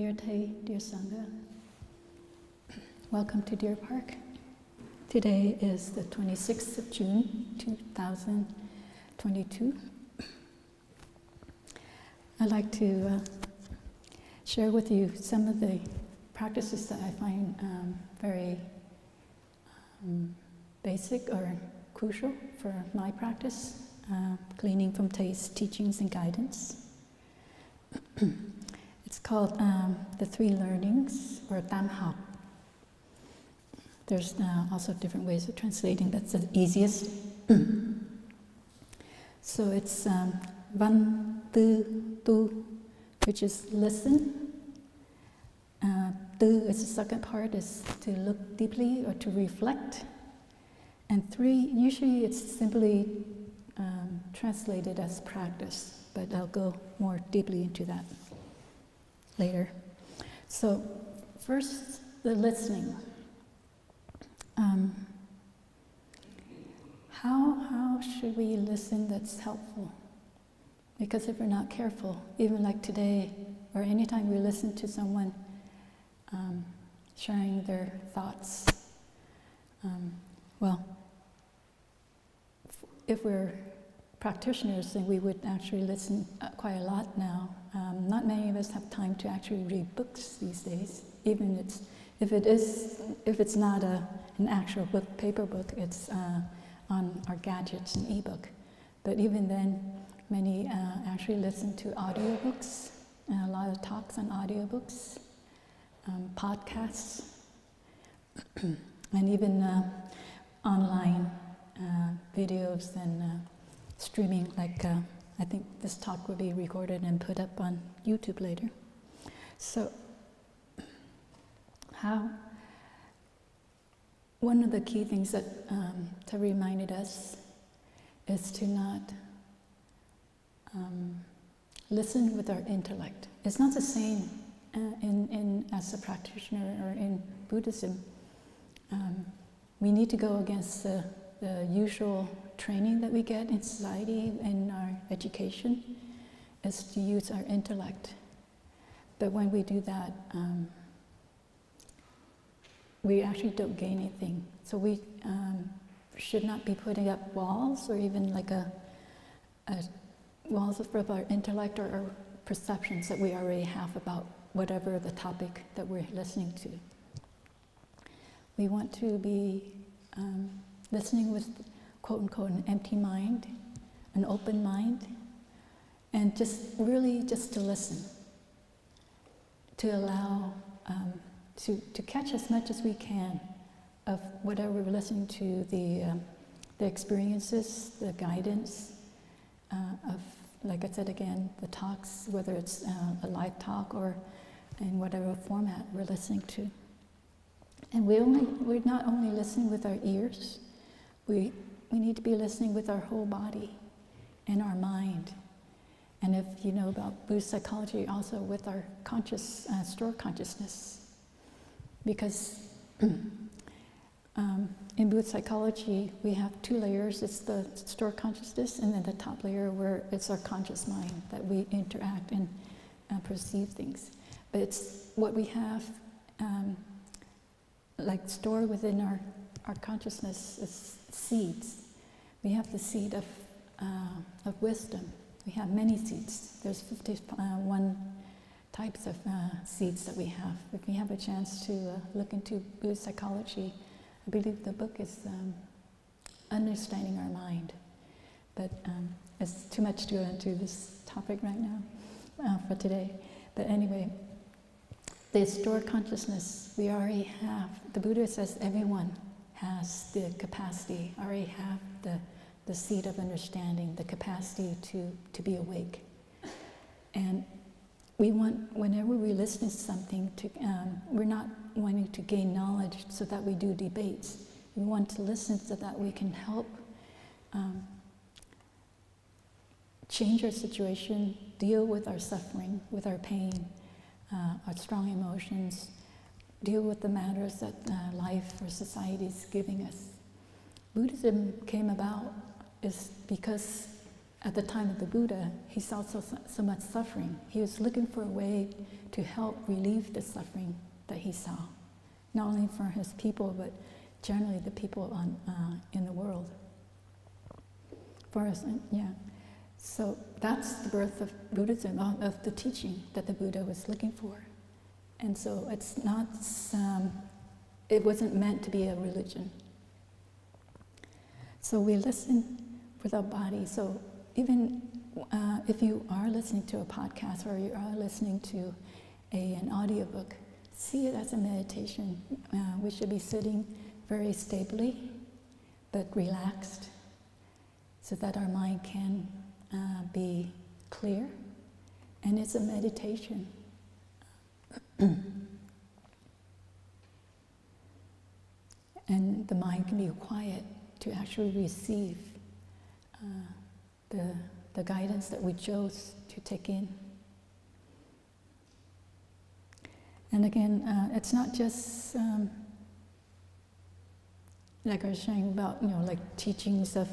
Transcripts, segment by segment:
Dear Thầy, dear Sangha, welcome to Deer Park. Today is the 26th of June, 2022. I'd like to share with you some of the practices that I find very basic or crucial for my practice, gleaning from Thay's teachings and guidance. It's called the Three Learnings, or Tam Học. There's also different ways of translating. That's the easiest. So it's Văn Tư Tu, which is listen. Tu is the second part, is to look deeply or to reflect. And three, usually it's simply translated as practice, but I'll go more deeply into that later. So first, the listening. How should we listen that's helpful? Because if we're not careful, even like today, or anytime we listen to someone sharing their thoughts, if we're practitioners, then we would actually listen quite a lot now. Not many of us have time to actually read books these days. Even if it's not an actual book, paper book, it's on our gadgets and ebook. But even then, many actually listen to audiobooks, and a lot of talks on audiobooks, podcasts, and even online videos and streaming, like I think this talk will be recorded and put up on YouTube later. So one of the key things that Thầy reminded us is to not listen with our intellect. It's not the same as a practitioner or in Buddhism. We need to go against the usual training that we get in society and our education, is to use our intellect. But when we do that, we actually don't gain anything. So we should not be putting up walls, or even like walls of our intellect or our perceptions that we already have about whatever the topic that we're listening to. We want to be listening with, quote unquote, an empty mind, an open mind, and just to listen, to allow, to catch as much as we can of whatever we're listening to, the experiences, the guidance of, like I said again, the talks, whether it's a live talk or in whatever format we're listening to. And we're not only listening with our ears, we need to be listening with our whole body and our mind. And if you know about Buddhist psychology, also with our stored consciousness. Because in Buddhist psychology, we have two layers. It's the stored consciousness, and then the top layer where it's our conscious mind that we interact and perceive things. But it's what we have like stored within our consciousness is seeds. We have the seed of wisdom. We have many seeds. There's 51 types of seeds that we have. If you have a chance to look into Buddhist psychology, I believe the book is Understanding Our Mind. But it's too much to go into this topic right now for today. But anyway, the stored consciousness we already have. The Buddha says everyone has the capacity, already have the seed of understanding, the capacity to be awake. And we want, whenever we listen to something, we're not wanting to gain knowledge so that we do debates. We want to listen so that we can help change our situation, deal with our suffering, with our pain, our strong emotions, deal with the matters that life or society is giving us. Buddhism came about is because at the time of the Buddha, he saw so much suffering. He was looking for a way to help relieve the suffering that he saw, not only for his people, but generally the people in the world. For us, yeah. So that's the birth of Buddhism, of the teaching that the Buddha was looking for. And so it's not, it wasn't meant to be a religion. So we listen with our body. So even if you are listening to a podcast or you are listening to an audiobook, see it as a meditation. We should be sitting very stably, but relaxed, so that our mind can be clear. And it's a meditation. And the mind can be quiet to actually receive the guidance that we chose to take in. And again, it's not just like I was saying about, like teachings of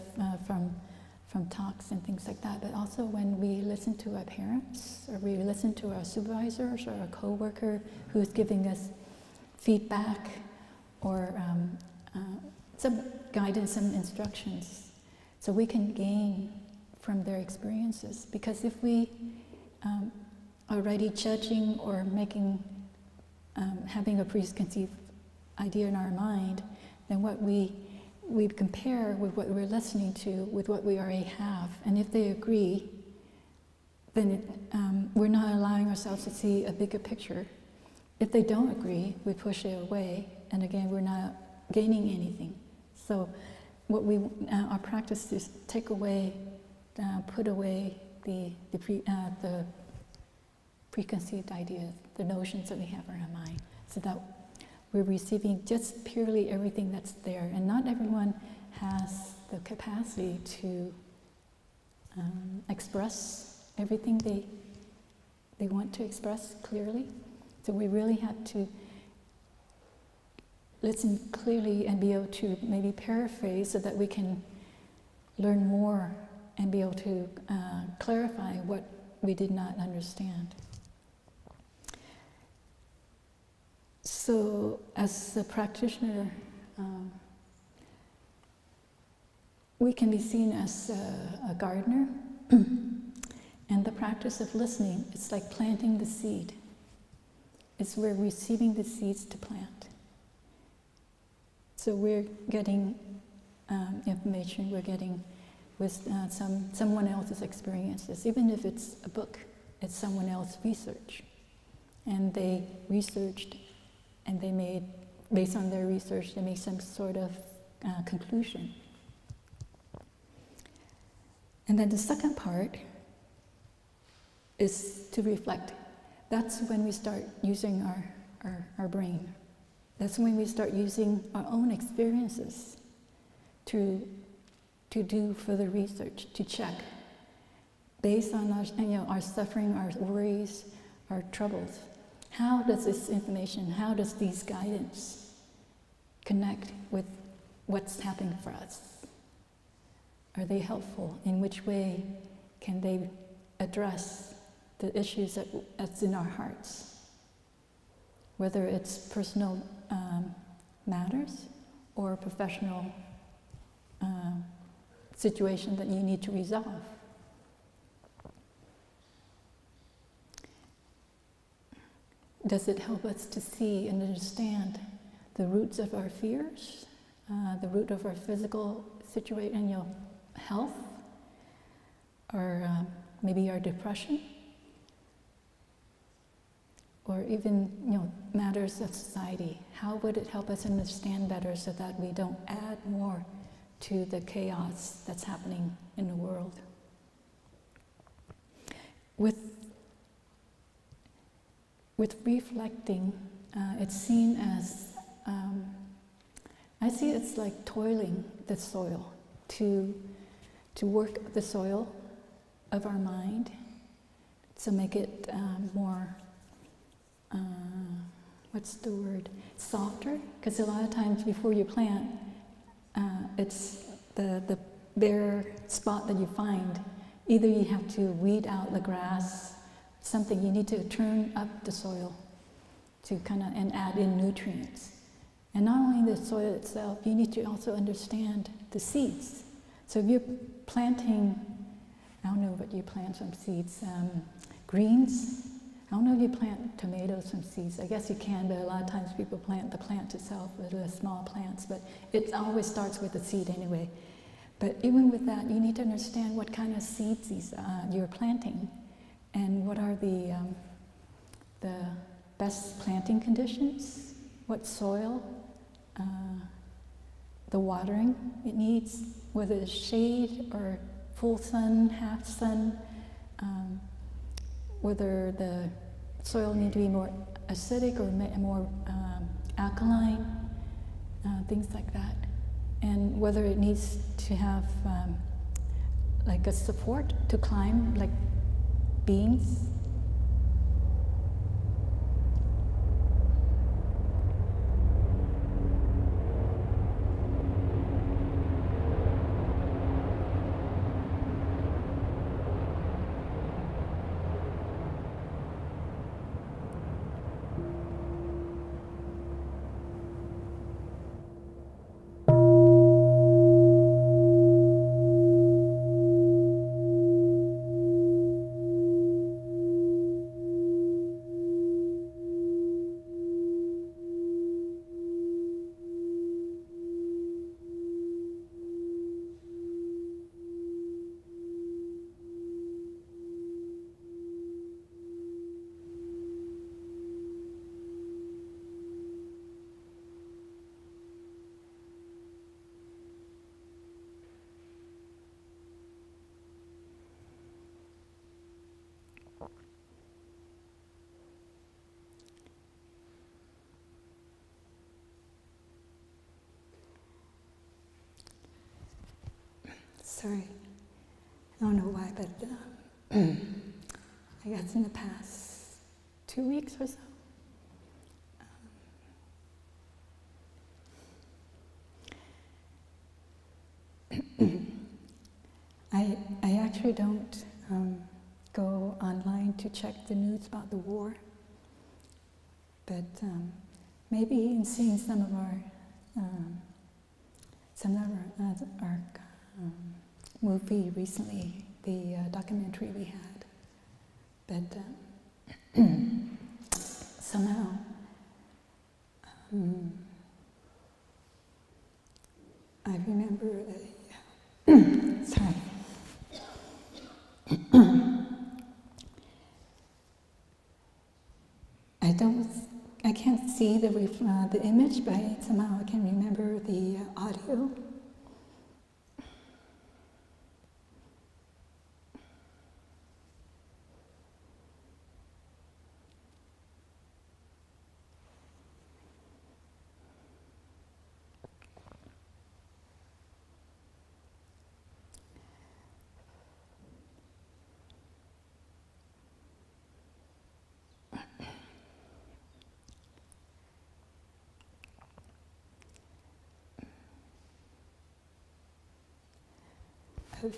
from talks and things like that, but also when we listen to our parents, or we listen to our supervisors or a coworker who's giving us feedback or some guidance, some instructions, so we can gain from their experiences. Because if we are already judging or making, having a preconceived idea in our mind, then what we compare with what we're listening to with what we already have. And if they agree, then we're not allowing ourselves to see a bigger picture. If they don't agree, we push it away, and again, we're not gaining anything. So what our practice is take away, put away the preconceived ideas, the notions that we have in our mind, so that we're receiving just purely everything that's there. And not everyone has the capacity to express everything they want to express clearly. So we really have to listen clearly and be able to maybe paraphrase so that we can learn more and be able to clarify what we did not understand. So as a practitioner, we can be seen as a gardener, and the practice of listening, it's like planting the seed. It's we're receiving the seeds to plant. So we're getting information, we're getting with someone else's experiences. Even if it's a book, it's someone else's research. And they researched, and they made, based on their research, they made some sort of conclusion. And then the second part is to reflect. That's when we start using our brain. That's when we start using our own experiences to do further research, to check, based on our suffering, our worries, our troubles. How does this information, how does these guidance connect with what's happening for us? Are they helpful? In which way can they address the issues that's in our hearts? Whether it's personal matters or professional situation that you need to resolve. Does it help us to see and understand the roots of our fears, the root of our physical situation, health, or maybe our depression, or even matters of society? How would it help us understand better so that we don't add more to the chaos that's happening in the world? With reflecting, it's seen as, I see it's like toiling the soil, to work the soil of our mind, to make it more, what's the word, softer? Because a lot of times before you plant, it's the bare spot that you find either you have to weed out the grass, something, you need to turn up the soil to and add in nutrients. And not only the soil itself, you need to also understand the seeds. So if you're planting, I don't know what you plant from seeds, greens. I don't know if you plant tomatoes from seeds. I guess you can, but a lot of times people plant the plant itself with the small plants, but it always starts with a seed anyway. But even with that, you need to understand what kind of seeds you're planting and what are the best planting conditions, what soil, the watering it needs, whether it's shade or full sun, half sun, whether the soil needs to be more acidic or more alkaline, things like that. And whether it needs to have like a support to climb, like beans. Sorry, I don't know why, but I guess in the past 2 weeks or so, I actually don't go online to check the news about the war, but maybe in seeing some of our movie recently, the documentary we had, but somehow I remember sorry. I can't see the image, but somehow I can remember the audio. Of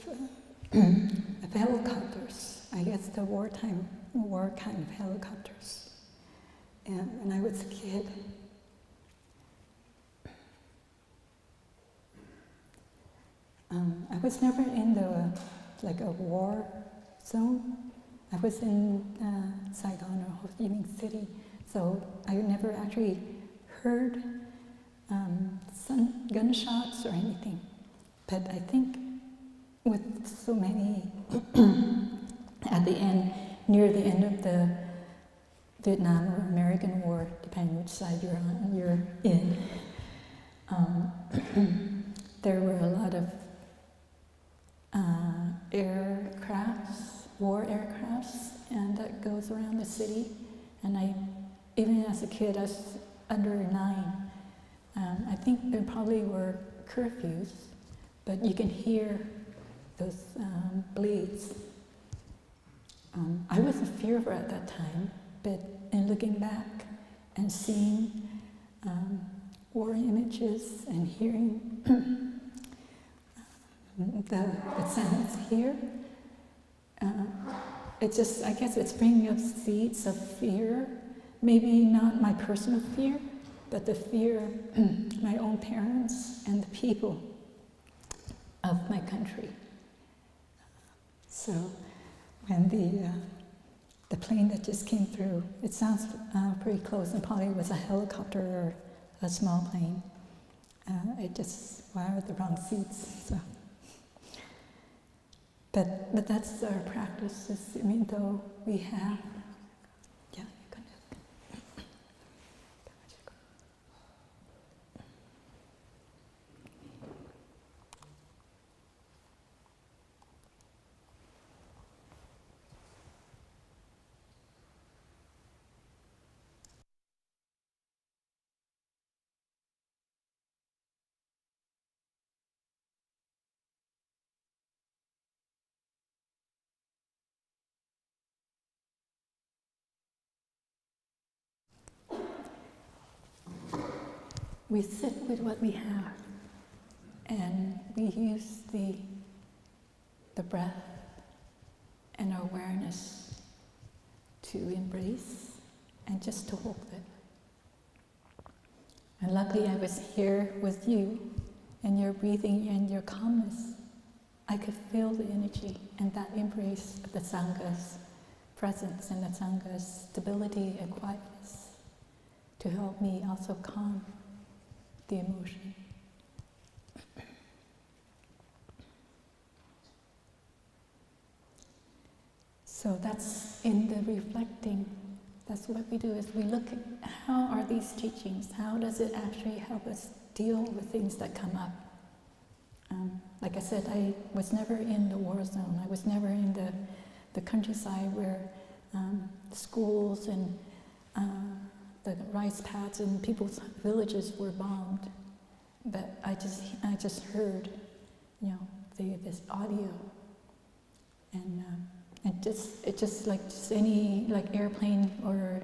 helicopters, I guess the war kind of helicopters. And when I was a kid, I was never in a war zone. I was in Saigon or Ho Chi Minh City, so I never actually heard some gunshots or anything. But I think with so many, near the end of the Vietnam or American War, depending which side you're in, there were a lot of war aircrafts, and that goes around the city. And even as a kid, I was under 9. I think there probably were curfews, but you can hear those bleeds. I wasn't fearful at that time, but in looking back and seeing war images and hearing the sounds here, It's just, I guess it's bringing up seeds of fear, maybe not my personal fear, but the fear of my own parents and the people of my country. So when the plane that just came through, it sounds pretty close, and probably was a helicopter or a small plane. It just wired the wrong seats. So. But that's our practice. I mean, though we have, yeah, you can. We sit with what we have, and we use the breath and our awareness to embrace and just to hold it. And luckily I was here with you, and your breathing and your calmness. I could feel the energy and that embrace of the Sangha's presence and the Sangha's stability and quietness to help me also calm the emotion. So that's in the reflecting, that's what we do, is we look at how are these teachings, how does it actually help us deal with things that come up. Like I said, I was never in the war zone, I was never in the countryside where schools and the rice pads and people's villages were bombed, but I just heard, this audio, and it just like any airplane or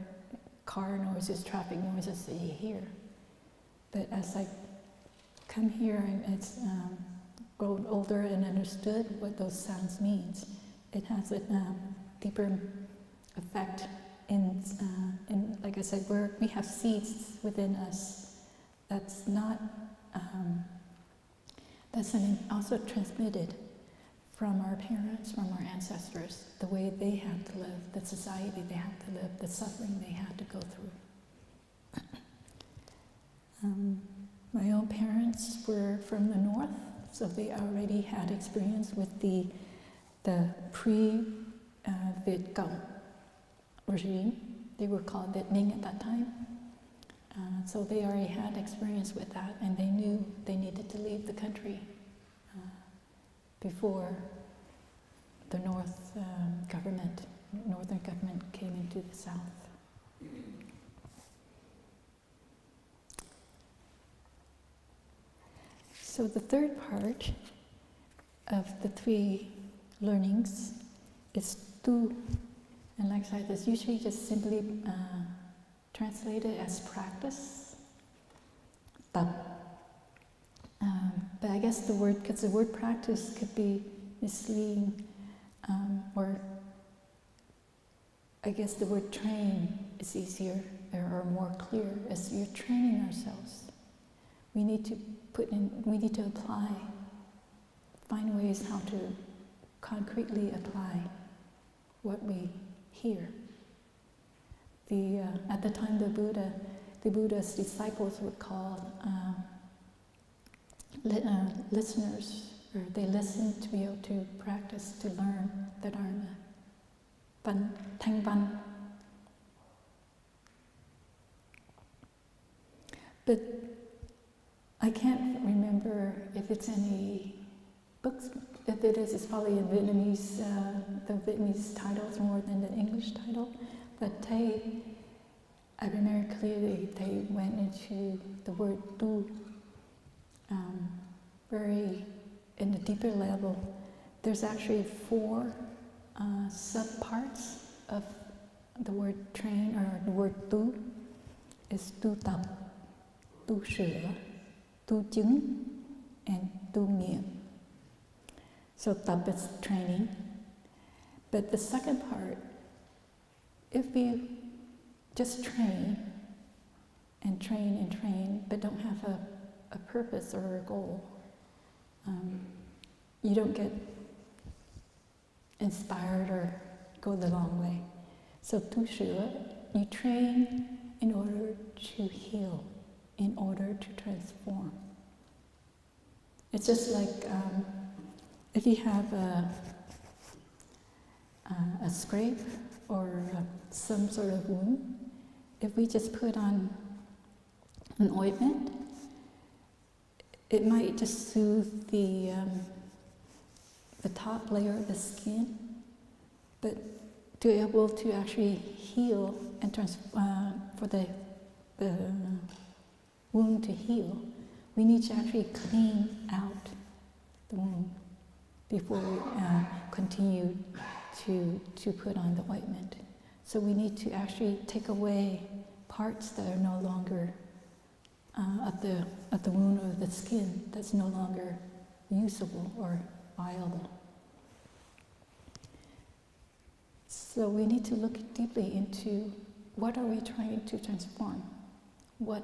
car noises, traffic noises that you hear. But as I come here and it's grown older and understood what those sounds means, it has a deeper effect. In like I said, we have seeds within us that's not, that's also transmitted from our parents, from our ancestors, the way they had to live, the society they had to live, the suffering they had to go through. My own parents were from the north, so they already had experience with the pre-Việt Cộng regime. They were called Việt Minh at that time. So they already had experience with that, and they knew they needed to leave the country before the northern government came into the south. So the third part of the three learnings is tu. And like I said, it's usually just simply translated as practice, tập. But I guess because the word practice could be misleading, or I guess the word train is easier or more clear, as you're training ourselves. We need to apply, find ways how to concretely apply what we hear. At the time the Buddha's disciples were called listeners, or they listened to be able to practice, to learn the Dharma. Thanh văn. But I can't remember if it's any books. If it is, it's probably in Vietnamese, the Vietnamese titles more than the English title. But I remember clearly they went into the word tu, very in a deeper level. There's actually 4 sub-parts of the word train, or the word tu. Is tu tập, tu sửa, tu chứng, and tu nghiệm. So tập is training, But the second part, if we just train and train and train, but don't have a purpose or a goal, you don't get inspired or go the long way. So tu sửa, you train in order to heal, in order to transform. It's just like if you have a scrape or some sort of wound, if we just put on an ointment, it might just soothe the top layer of the skin, but to be able to actually heal and for the wound to heal, we need to actually clean out the wound before we continue to put on the ointment. So we need to actually take away parts that are no longer of the wound or the skin that's no longer usable or viable. So we need to look deeply into what are we trying to transform? What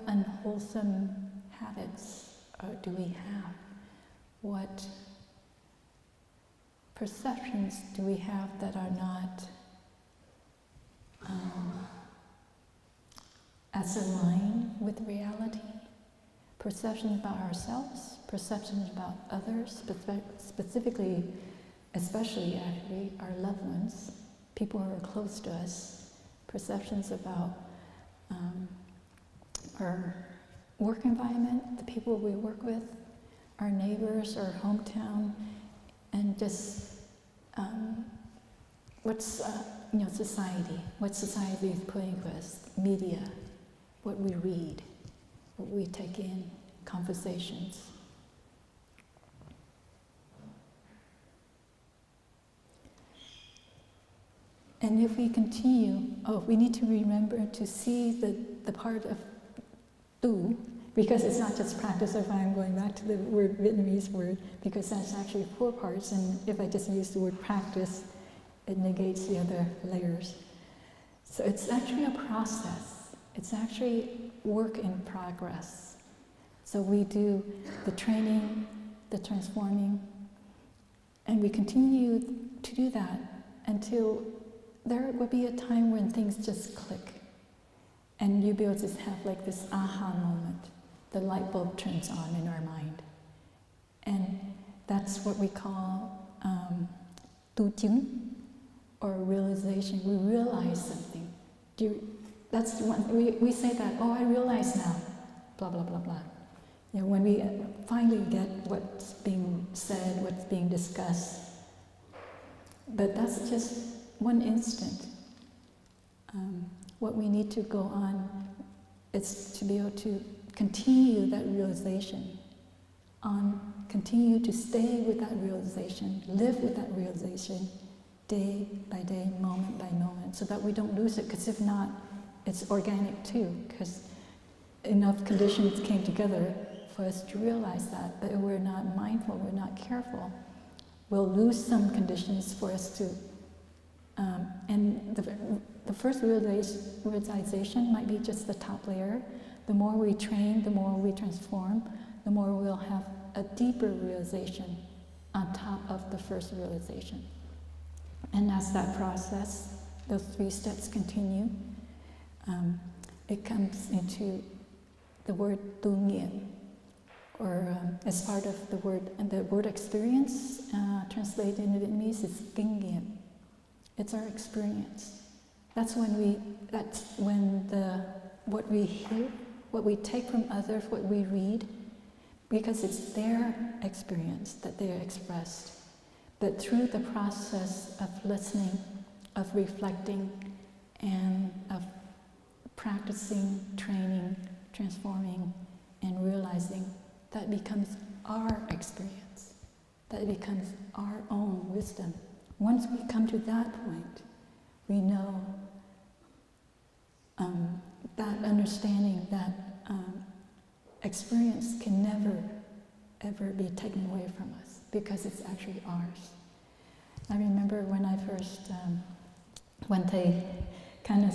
unwholesome habits do we have? What perceptions do we have that are not as aligned with reality? Perceptions about ourselves, perceptions about others, specifically, especially actually our loved ones, people who are close to us, perceptions about our work environment, the people we work with, our neighbors, our hometown, and just what's society, what society is putting to us, media, what we read, what we take in, conversations. And if we continue, we need to remember to see the part of tu, because it's not just practice. If I'm going back to the word, Vietnamese word, because that's actually 4 parts, and if I just use the word practice, it negates the other layers. So it's actually a process. It's actually work in progress. So we do the training, the transforming, and we continue to do that until there will be a time when things just click, and you'll be able to have like this aha moment. The light bulb turns on in our mind, and that's what we call tu chứng, or realization. We realize something. That's one. We say that. I realize now. Blah blah blah blah. When we finally get what's being said, what's being discussed, but that's just one instant. What we need to go on is to be able to continue that realization, continue to stay with that realization, live with that realization day by day, moment by moment, so that we don't lose it, because if not, it's organic too, because enough conditions came together for us to realize that, but if we're not mindful, we're not careful, we'll lose some conditions for us to and the first realization might be just the top layer. The more we train, the more we transform, the more we'll have a deeper realization on top of the first realization. And as that process, those 3 steps continue, it comes into the word tu nghiêm, or as part of the word experience, translated in Vietnamese is kinh nghiệm. It's our experience. That's when what we hear, what we take from others, what we read, because it's their experience that they are expressed. But through the process of listening, of reflecting, and of practicing, training, transforming, and realizing, that becomes our experience. That becomes our own wisdom. Once we come to that point, we know that understanding, that experience can never, ever be taken away from us, because it's actually ours. I remember when I first went, they kind of,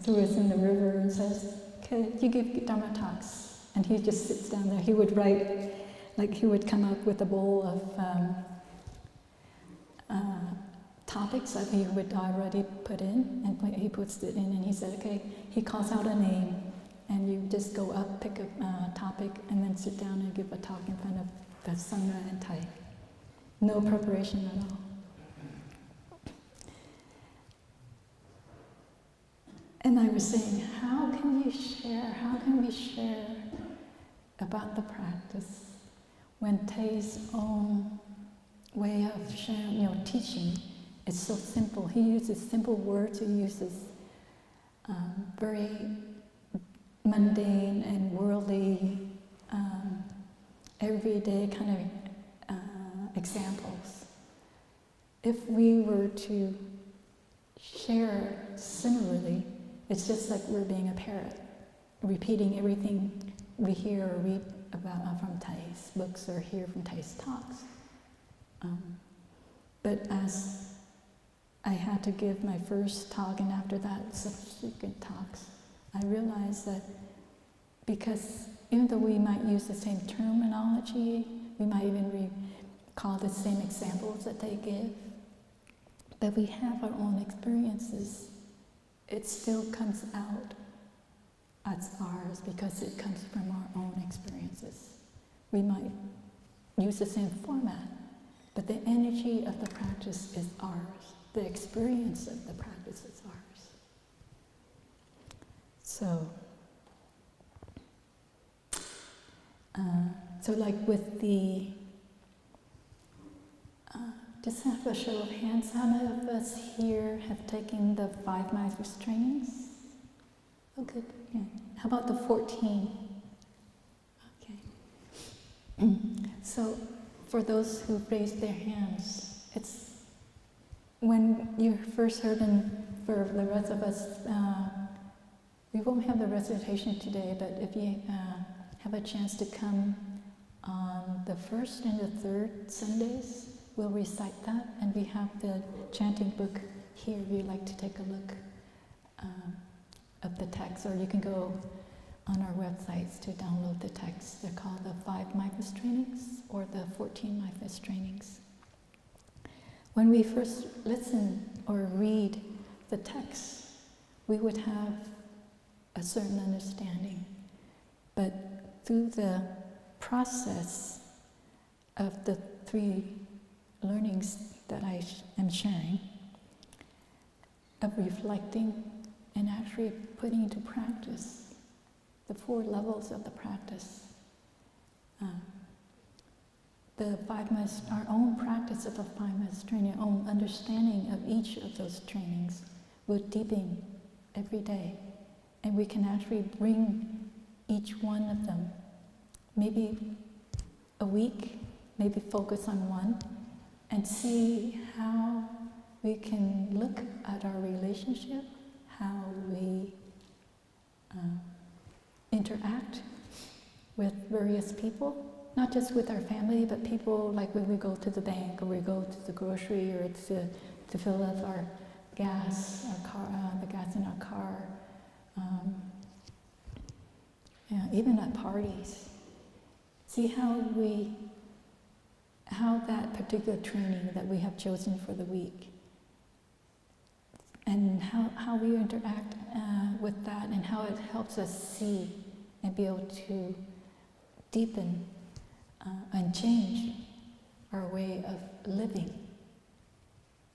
threw us in the river and says, "Okay, you give Dharma talks," and he just sits down there. He would write, like he would come up with a bowl of topics that he would already put in, and he puts it in, and he said, "Okay," he calls out a name, and you just go up, pick a topic, and then sit down and give a talk in front of the Sangha and Thai. No preparation at all. And I was saying, how can we share about the practice when Thay's own way of sharing, teaching is so simple. He uses simple words, he uses very mundane and worldly, everyday kind of examples. If we were to share similarly, it's just like we're being a parrot, repeating everything we hear or read about from Thay's books or hear from Thay's talks. But as I had to give my first talk, and after that, subsequent talks, I realized that because even though we might use the same terminology, we might even recall the same examples that they give, but we have our own experiences. It still comes out as ours because it comes from our own experiences. We might use the same format, but the energy of the practice is ours. The experience of the practice is ours. So like with the, just have a show of hands, how many of us here have taken the 5 mindfulness trainings? Oh, good. Yeah. How about the 14? Okay. So for those who raised their hands, it's when you first heard, and for the rest of us, we won't have the recitation today, but if you have a chance to come on the first and the third Sundays, we'll recite that, and we have the chanting book here if you'd like to take a look of the text, or you can go on our websites to download the text. They're called the 5 mindfulness trainings or the 14 mindfulness trainings. When we first listen or read the text, we would have a certain understanding, but through the process of the 3 learnings that I am sharing, of reflecting and actually putting into practice the 4 levels of the practice, the 5 months, our own practice of the 5 months training, our own understanding of each of those trainings will deepen every day, and we can actually bring each one of them, maybe a week, maybe focus on one, and see how we can look at our relationship, how we interact with various people, not just with our family, but people like when we go to the bank or we go to the grocery or to fill up our gas, the gas in our car, even at parties. See how that particular training that we have chosen for the week, and how we interact with that, and how it helps us see and be able to deepen and change our way of living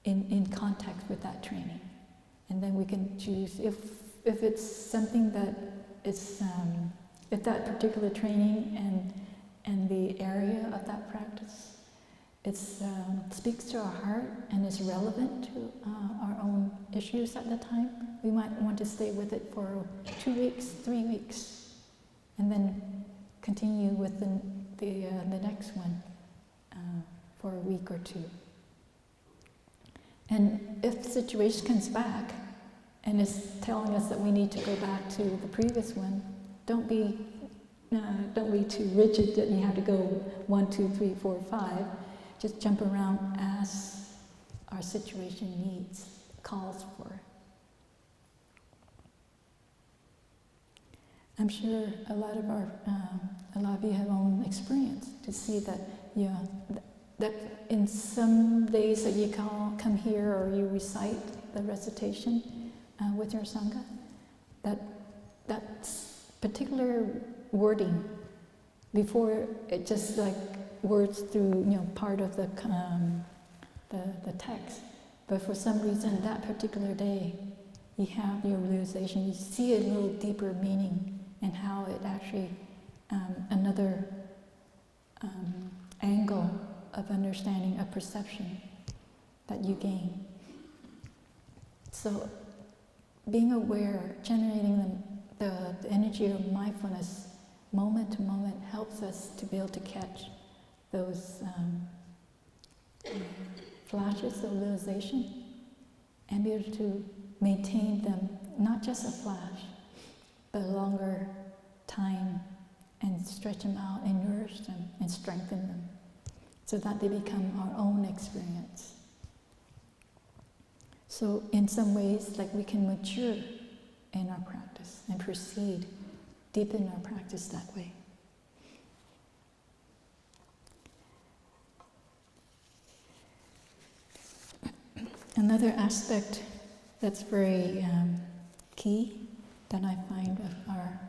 in contact with that training. And then we can choose, if it's something that is, if that particular training and the area of that practice, it speaks to our heart and is relevant to our own issues at the time, we might want to stay with it for 2 weeks, 3 weeks, and then continue with the next one for a week or 2. And if the situation comes back and is telling us that we need to go back to the previous one, don't be too rigid that you have to go 1, 2, 3, 4, 5. Just jump around, ask our situation needs, calls for. I'm sure a lot of you have own experience to see that, that in some days that you come here or you recite the recitation with your Sangha, that particular wording before it just like words through part of the text, but for some reason that particular day you have your realization, you see a little deeper meaning and how it actually another angle of understanding, of perception that you gain. So being aware, generating the energy of mindfulness moment to moment helps us to be able to catch those flashes of realization and be able to maintain them, not just a flash, but a longer time, and stretch them out and nourish them and strengthen them so that they become our own experience. So in some ways, like we can mature in our practice and proceed, deepen our practice that way. Another aspect that's very key that I find of our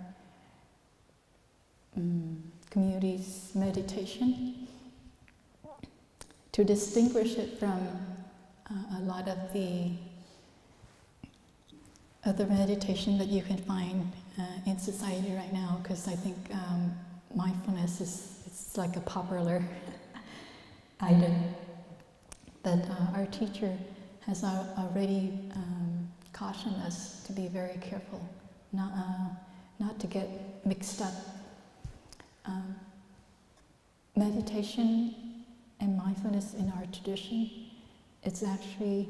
community's meditation, to distinguish it from a lot of the other meditation that you can find in society right now, because I think mindfulness is like a popular item. But our teacher has already cautioned us to be very careful, not to get mixed up. Meditation and mindfulness in our tradition, it's actually,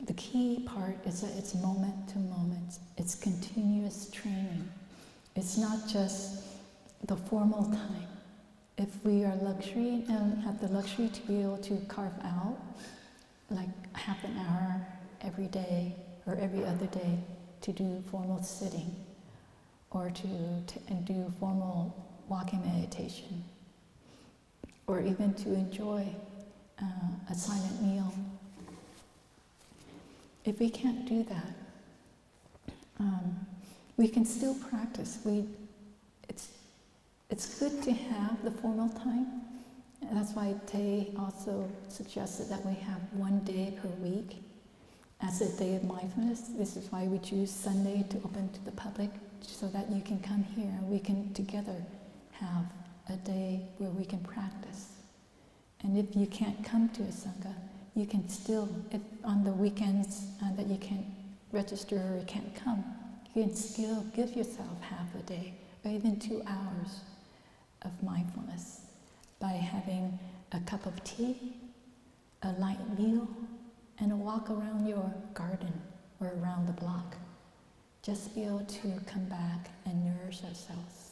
the key part is that it's moment to moment. It's continuous training. It's not just the formal time. If we are luxury and have the luxury to be able to carve out like half an hour every day or every other day to do formal sitting or to do formal walking meditation, or even to enjoy a silent meal. If we can't do that, we can still practice. It's good to have the formal time. And that's why Tay also suggested that we have one day per week as a day of mindfulness. This is why we choose Sunday to open to the public, so that you can come here and we can together have a day where we can practice. And if you can't come to a Sangha, you can still, if on the weekends that you can't register or you can't come, you can still give yourself half a day or even 2 hours of mindfulness by having a cup of tea, a light meal, and a walk around your garden or around the block. Just be able to come back and nourish ourselves.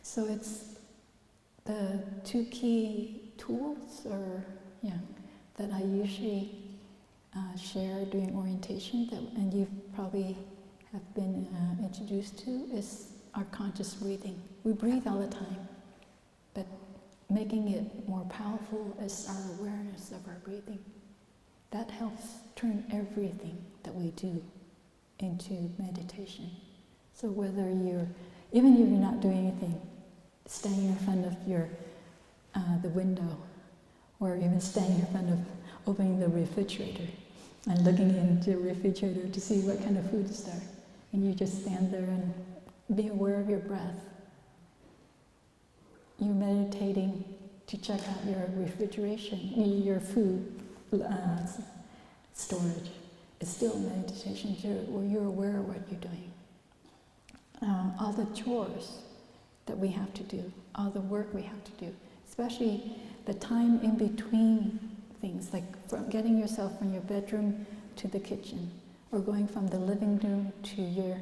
So it's the 2 key tools that I usually share during orientation, and you probably have been introduced to, is our conscious breathing. We breathe all the time, but making it more powerful is our awareness of our breathing. That helps turn everything that we do into meditation. So whether even if you're not doing anything, staying in front of the window, or even staying in front of opening the refrigerator and looking into the refrigerator to see what kind of food is there, and you just stand there and be aware of your breath. You're meditating to check out your refrigeration, your food storage. It's still meditation where you're aware of what you're doing. All the chores that we have to do, all the work we have to do, especially the time in between things, like from getting yourself from your bedroom to the kitchen, or going from the living room to your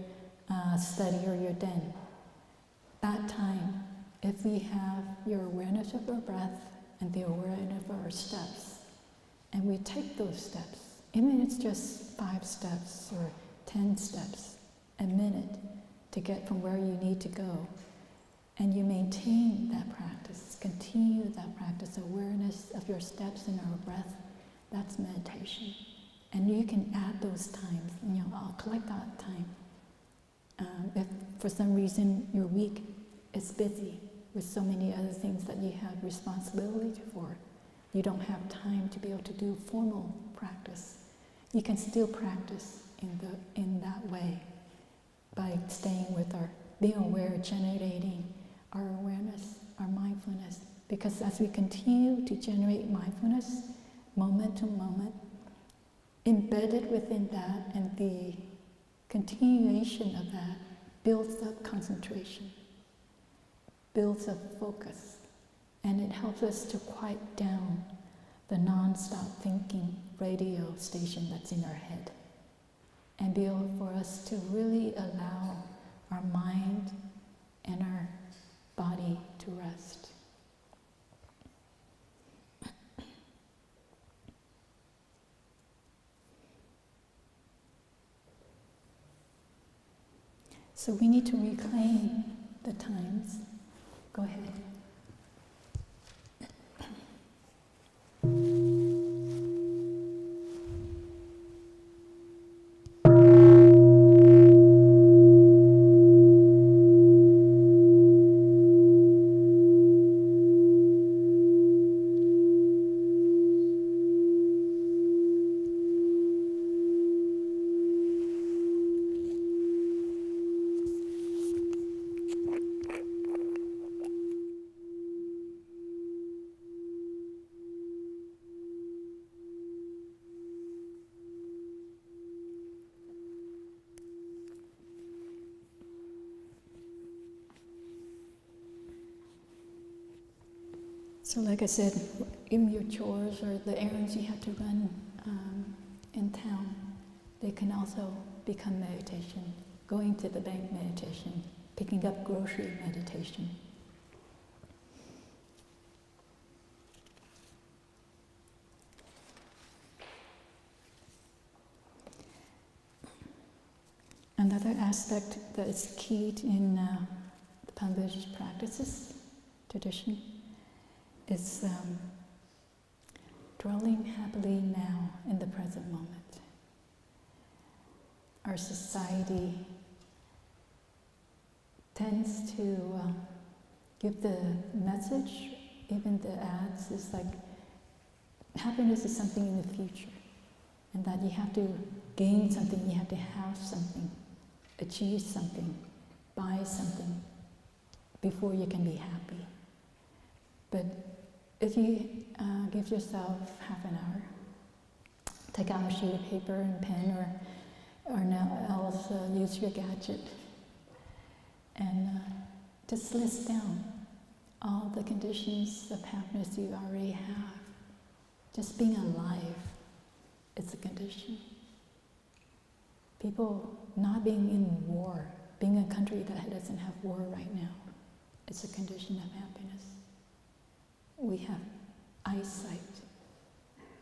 study or your den. That time if we have your awareness of our breath and the awareness of our steps, and we take those steps, even if it's just 5 steps or 10 steps, a minute to get from where you need to go, and you maintain that practice, continue that practice, awareness of your steps and our breath, that's meditation. And you can add those times, I'll collect that time. If for some reason your week is busy with so many other things that you have responsibility for, you don't have time to be able to do formal practice, you can still practice in that way by staying with being aware, generating our awareness, our mindfulness. Because as we continue to generate mindfulness, moment to moment, embedded within that and the continuation of that builds up concentration, builds up focus, and it helps us to quiet down the non-stop thinking radio station that's in our head, and be able for us to really allow our mind and our body to rest. So we need to reclaim the times. Go ahead. So like I said, even your chores or the errands you have to run in town, they can also become meditation. Going to the bank meditation, picking up grocery meditation. Another aspect that is key in the Buddhist practices, tradition, is dwelling happily now in the present moment. Our society tends to give the message, even the ads, is like happiness is something in the future, and that you have to gain something, you have to have something, achieve something, buy something before you can be happy. But if you give yourself half an hour, take out a sheet of paper and pen, or now else use your gadget, and just list down all the conditions of happiness you already have. Just being alive is a condition. People not being in war, being a country that doesn't have war right now, it's a condition of happiness. We have eyesight.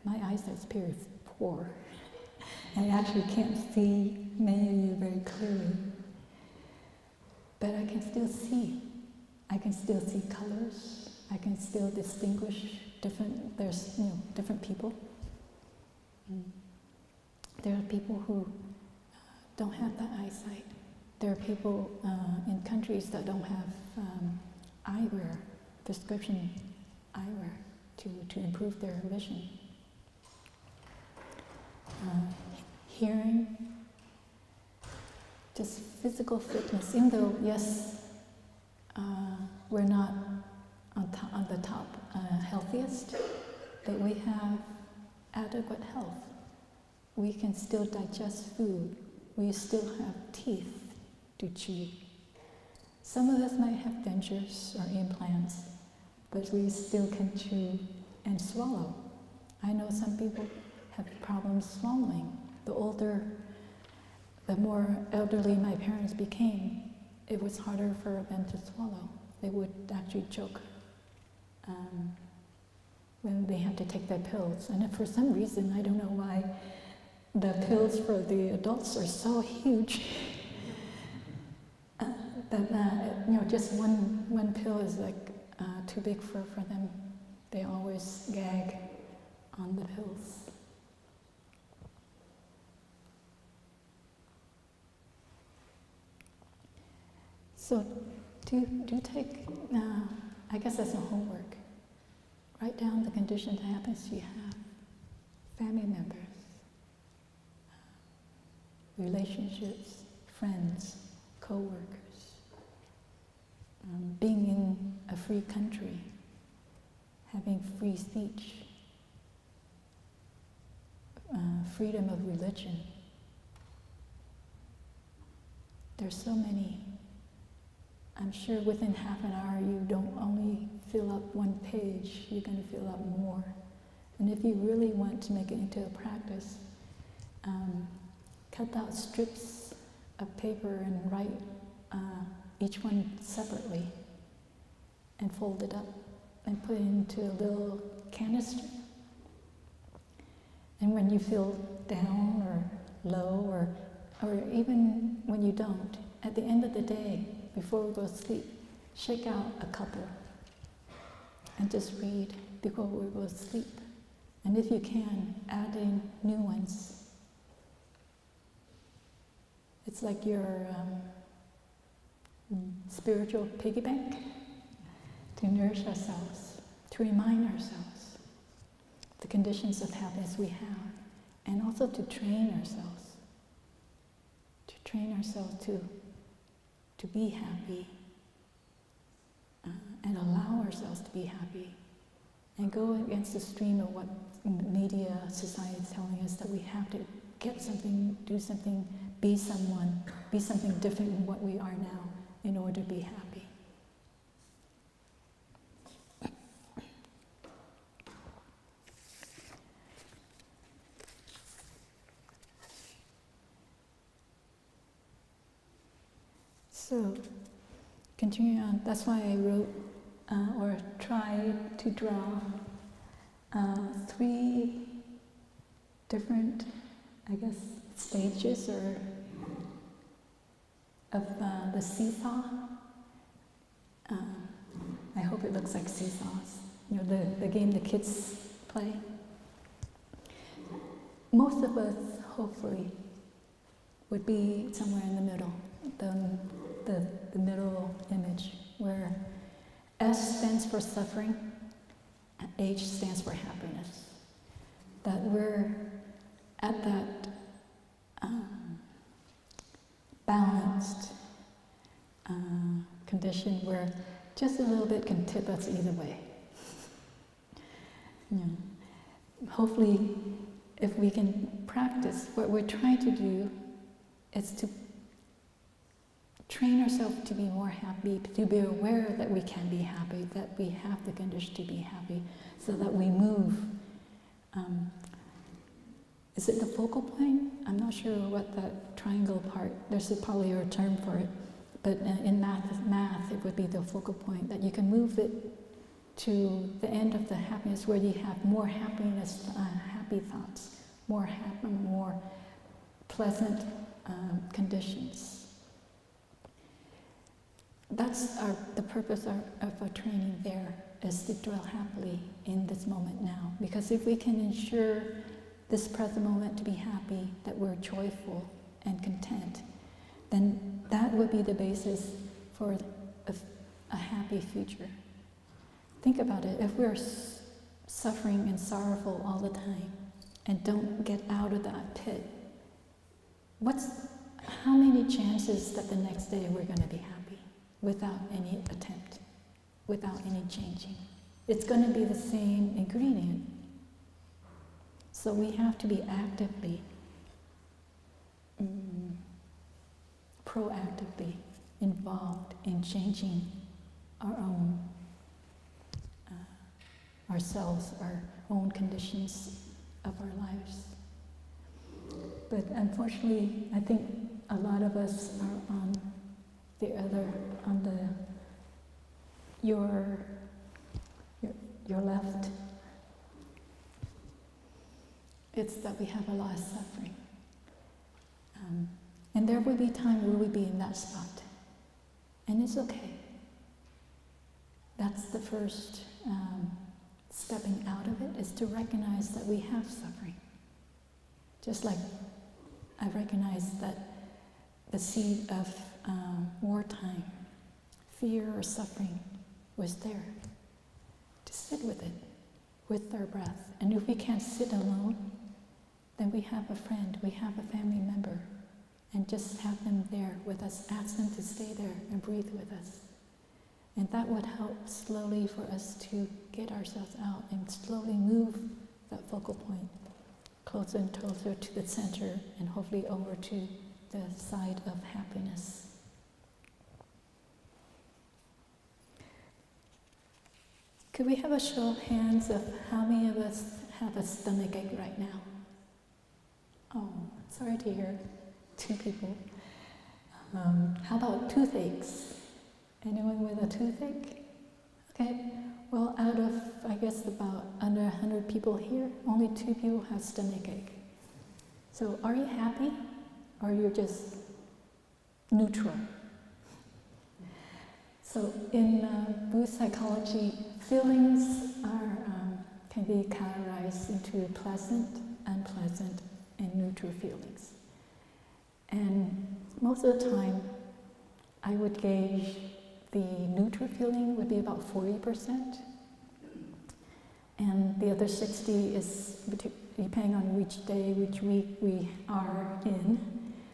My eyesight's very poor. I actually can't see many of you very clearly. But I can still see. I can still see colors. I can still distinguish different people. There are people who don't have that eyesight. There are people in countries that don't have eyewear, prescription eyewear to improve their vision. Hearing, just physical fitness, even though, yes, we're not on the top healthiest, but we have adequate health. We can still digest food. We still have teeth to chew. Some of us might have dentures or implants, but we still can chew and swallow. I know some people have problems swallowing. The more elderly my parents became, it was harder for them to swallow. They would actually choke when they had to take their pills. And if for some reason, I don't know why, the pills for the adults are so huge that just one pill is like too big for them. They always gag on the pills. So do take, I guess that's a homework. Write down the conditioned habits you have, family members, relationships, friends, co-workers, being in a free country, having free speech, freedom of religion. There's so many. I'm sure within half an hour you don't only fill up one page, you're going to fill up more. And if you really want to make it into a practice, cut out strips of paper and write each one separately and fold it up and put it into a little canister. And when you feel down or low or even when you don't, at the end of the day, before we go to sleep, shake out a couple and just read before we go to sleep. And if you can, add in new ones. It's like your spiritual piggy bank to nourish ourselves, to remind ourselves the conditions of happiness we have, and also to train ourselves to be happy and allow ourselves to be happy and go against the stream of what media society is telling us, that we have to get something, do something, be someone, be something different than what we are now in order to be happy. So, continuing on, that's why I wrote or tried to draw 3 different, I guess, stages of the seesaw. I hope it looks like seesaws. You know, the game the kids play. Most of us, hopefully, would be somewhere in the middle. The middle image, where S stands for suffering, and H stands for happiness. That we're at that balanced condition where just a little bit can tip us either way. You know, hopefully, if we can practice, what we're trying to do is to train ourselves to be more happy, to be aware that we can be happy, that we have the condition to be happy, so that we move. Is it the focal point? I'm not sure what that triangle part, there's probably a term for it, but in math it would be the focal point, that you can move it to the end of the happiness where you have more happiness, happy thoughts, more pleasant conditions. That's the purpose of our training there, is to dwell happily in this moment now. Because if we can ensure this present moment to be happy, that we're joyful and content, then that would be the basis for a happy future. Think about it. If we're suffering and sorrowful all the time and don't get out of that pit, how many chances that the next day we're going to be happy without any attempt, without any changing? It's going to be the same ingredient. So we have to be actively, proactively involved in changing our own ourselves, our own conditions of our lives. But unfortunately, I think a lot of us are on the your left, it's that we have a lot of suffering. And there will be time where we be in that spot. And it's okay. That's the first stepping out of it, is to recognize that we have suffering. Just like I recognize that the seed of wartime, fear or suffering was there. To sit with it, with our breath. And if we can't sit alone, then we have a friend, we have a family member, and just have them there with us, ask them to stay there and breathe with us. And that would help slowly for us to get ourselves out and slowly move that focal point closer and closer to the center and hopefully over to the side of happiness. Could we have a show of hands of how many of us have a stomachache right now? Oh, sorry to hear. 2 people. How about toothaches? Anyone with a toothache? Okay. Well, out of, I guess, about under 100 people here, only 2 people have stomachache. So are you happy? Or you're just neutral? So in Buddhist psychology, feelings can be categorized into pleasant, unpleasant, and neutral feelings. And most of the time, I would gauge the neutral feeling would be about 40%. And the other 60 is, depending on which day, which week we are in,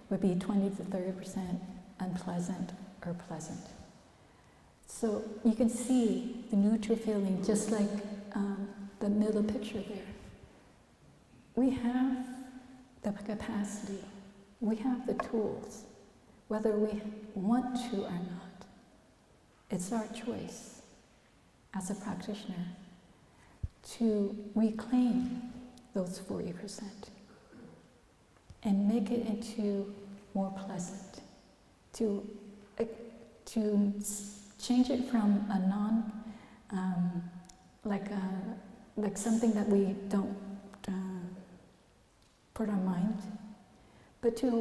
would be 20 to 30% unpleasant or pleasant. So you can see the neutral feeling just like the middle picture there. We have the capacity, we have the tools, whether we want to or not. It's our choice as a practitioner to reclaim those 40% and make it into more pleasant, to change it from a like something that we don't put our mind, but to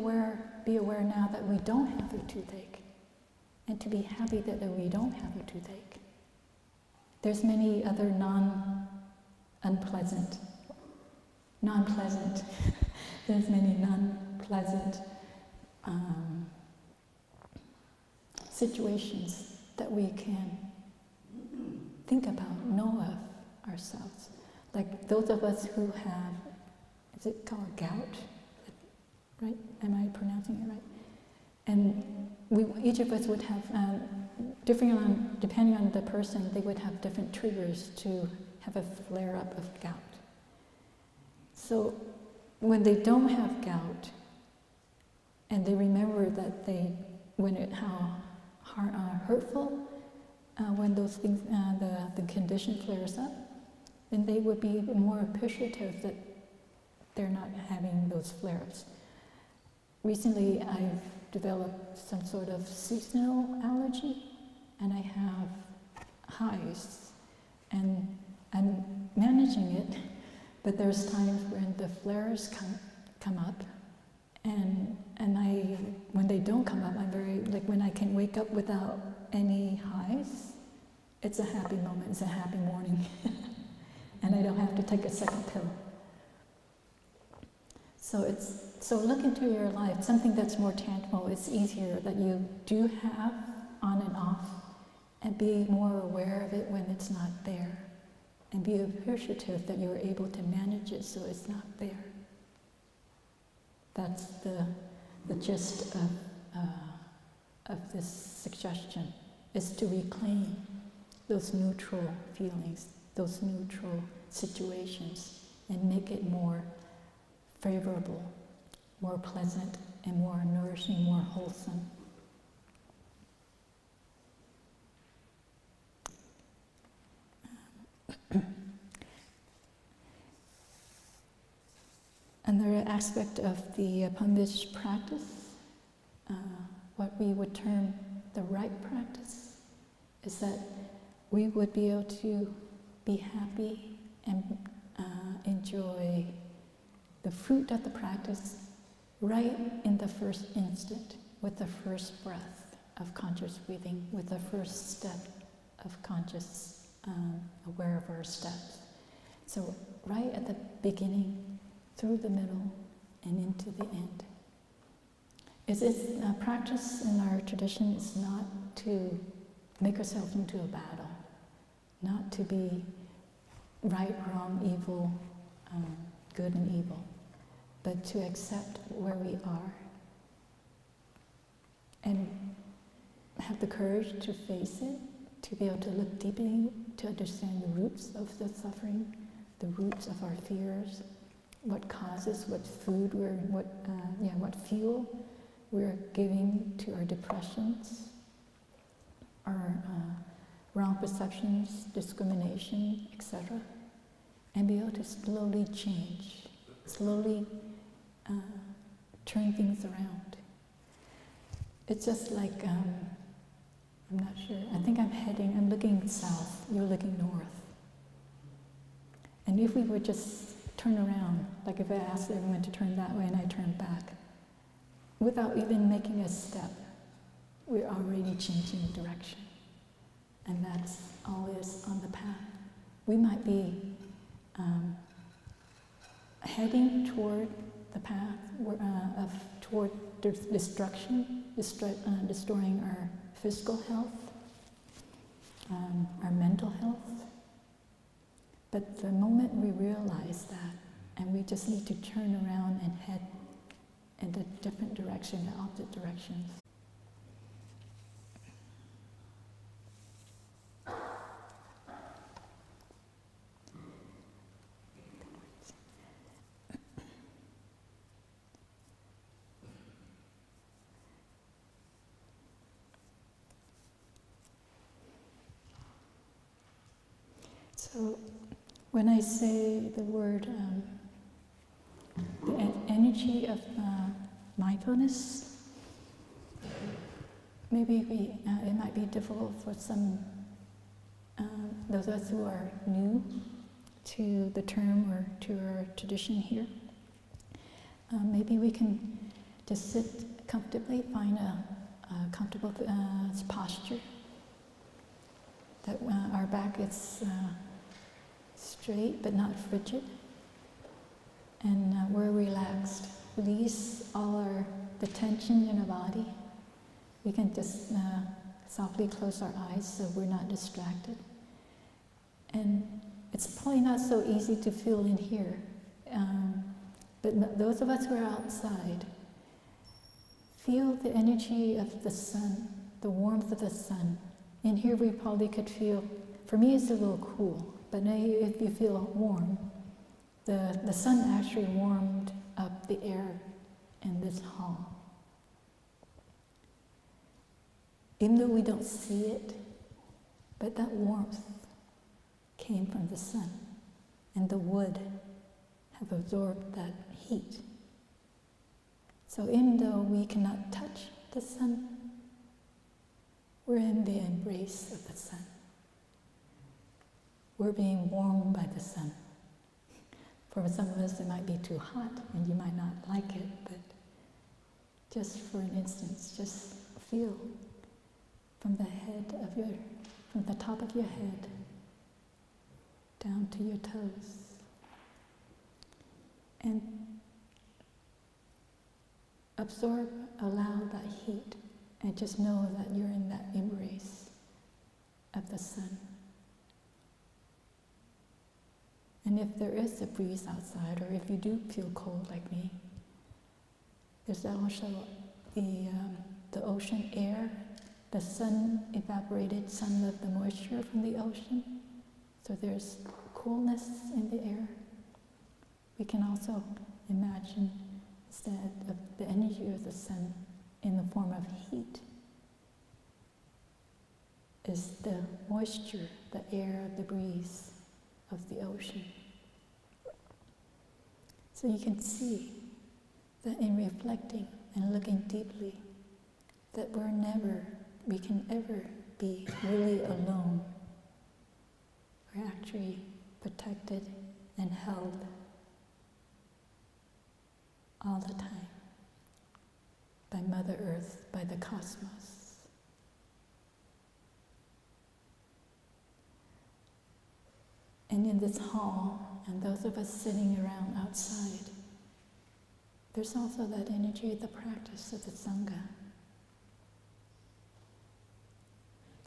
be aware now that we don't have a toothache, and to be happy that we don't have a toothache. There's many other non-pleasant. There's many non-pleasant situations that we can think about, know of ourselves. Like those of us who have, is it called gout? Right? Am I pronouncing it right? And each of us would have, depending on the person, they would have different triggers to have a flare-up of gout. So when they don't have gout, and they remember that how hurtful when those things, the condition flares up, then they would be more appreciative that they're not having those flares. Recently, I've developed some sort of seasonal allergy, and I have hives, and I'm managing it, but there's times when the flares come up, and when they don't come up, I'm very, like when I can wake up without any hives, it's a happy moment, it's a happy morning, and I don't have to take a second pill. So look into your life, something that's more tangible. It's easier that you do have on and off, and be more aware of it when it's not there, and be appreciative that you're able to manage it so it's not there. That's the gist of this suggestion, is to reclaim those neutral feelings, those neutral situations, and make it more favorable, more pleasant, and more nourishing, more wholesome. Another aspect of the Buddhist practice, what we would term the right practice, is that we would be able to be happy and enjoy the fruit of the practice right in the first instant, with the first breath of conscious breathing, with the first step of conscious aware of our steps. So right at the beginning, through the middle, and into the end. Practice in our tradition is not to make ourselves into a battle, not to be right, wrong, evil, good and evil, but to accept where we are and have the courage to face it, to be able to look deeply, to understand the roots of the suffering, the roots of our fears, what causes, what food what fuel we're giving to our depressions, our wrong perceptions, discrimination, etc., and be able to slowly change, slowly turn things around. It's just like, I'm not sure, I think I'm looking south, you're looking north. And if we would just turn around, like if I asked everyone to turn that way and I turn back, without even making a step, we're already changing direction. And that's always on the path. We might be heading toward the path toward destruction, destroying our physical health, our mental health. But the moment we realize that, and we just need to turn around and head in a different direction, the opposite directions. So when I say the word, the energy of mindfulness, maybe it might be difficult for some, those of us who are new to the term or to our tradition here. Maybe we can just sit comfortably, find a comfortable posture, that our back is straight but not frigid, and we're relaxed. Release all the tension in our body. We can just softly close our eyes so we're not distracted. And it's probably not so easy to feel in here, but those of us who are outside, feel the energy of the sun, the warmth of the sun. In here we probably could feel, for me it's a little cool, but if you feel warm, the sun actually warmed up the air in this hall. Even though we don't see it, but that warmth came from the sun, and the wood have absorbed that heat. So even though we cannot touch the sun, we're in the embrace of the sun. We're being warmed by the sun. For some of us, it might be too hot, and you might not like it, but just for an instance, just feel from the top of your head down to your toes, and absorb, allow that heat, and just know that you're in that embrace of the sun. And if there is a breeze outside, or if you do feel cold like me, there's also the ocean air. The sun evaporated, sun left the moisture from the ocean, so there's coolness in the air. We can also imagine instead of the energy of the sun in the form of heat is the moisture, the air, the breeze of the ocean. So you can see that in reflecting and looking deeply, that we can ever be really alone We're actually protected and held all the time by Mother Earth, by the cosmos. And in this hall, and those of us sitting around outside, there's also that energy of the practice of the Sangha.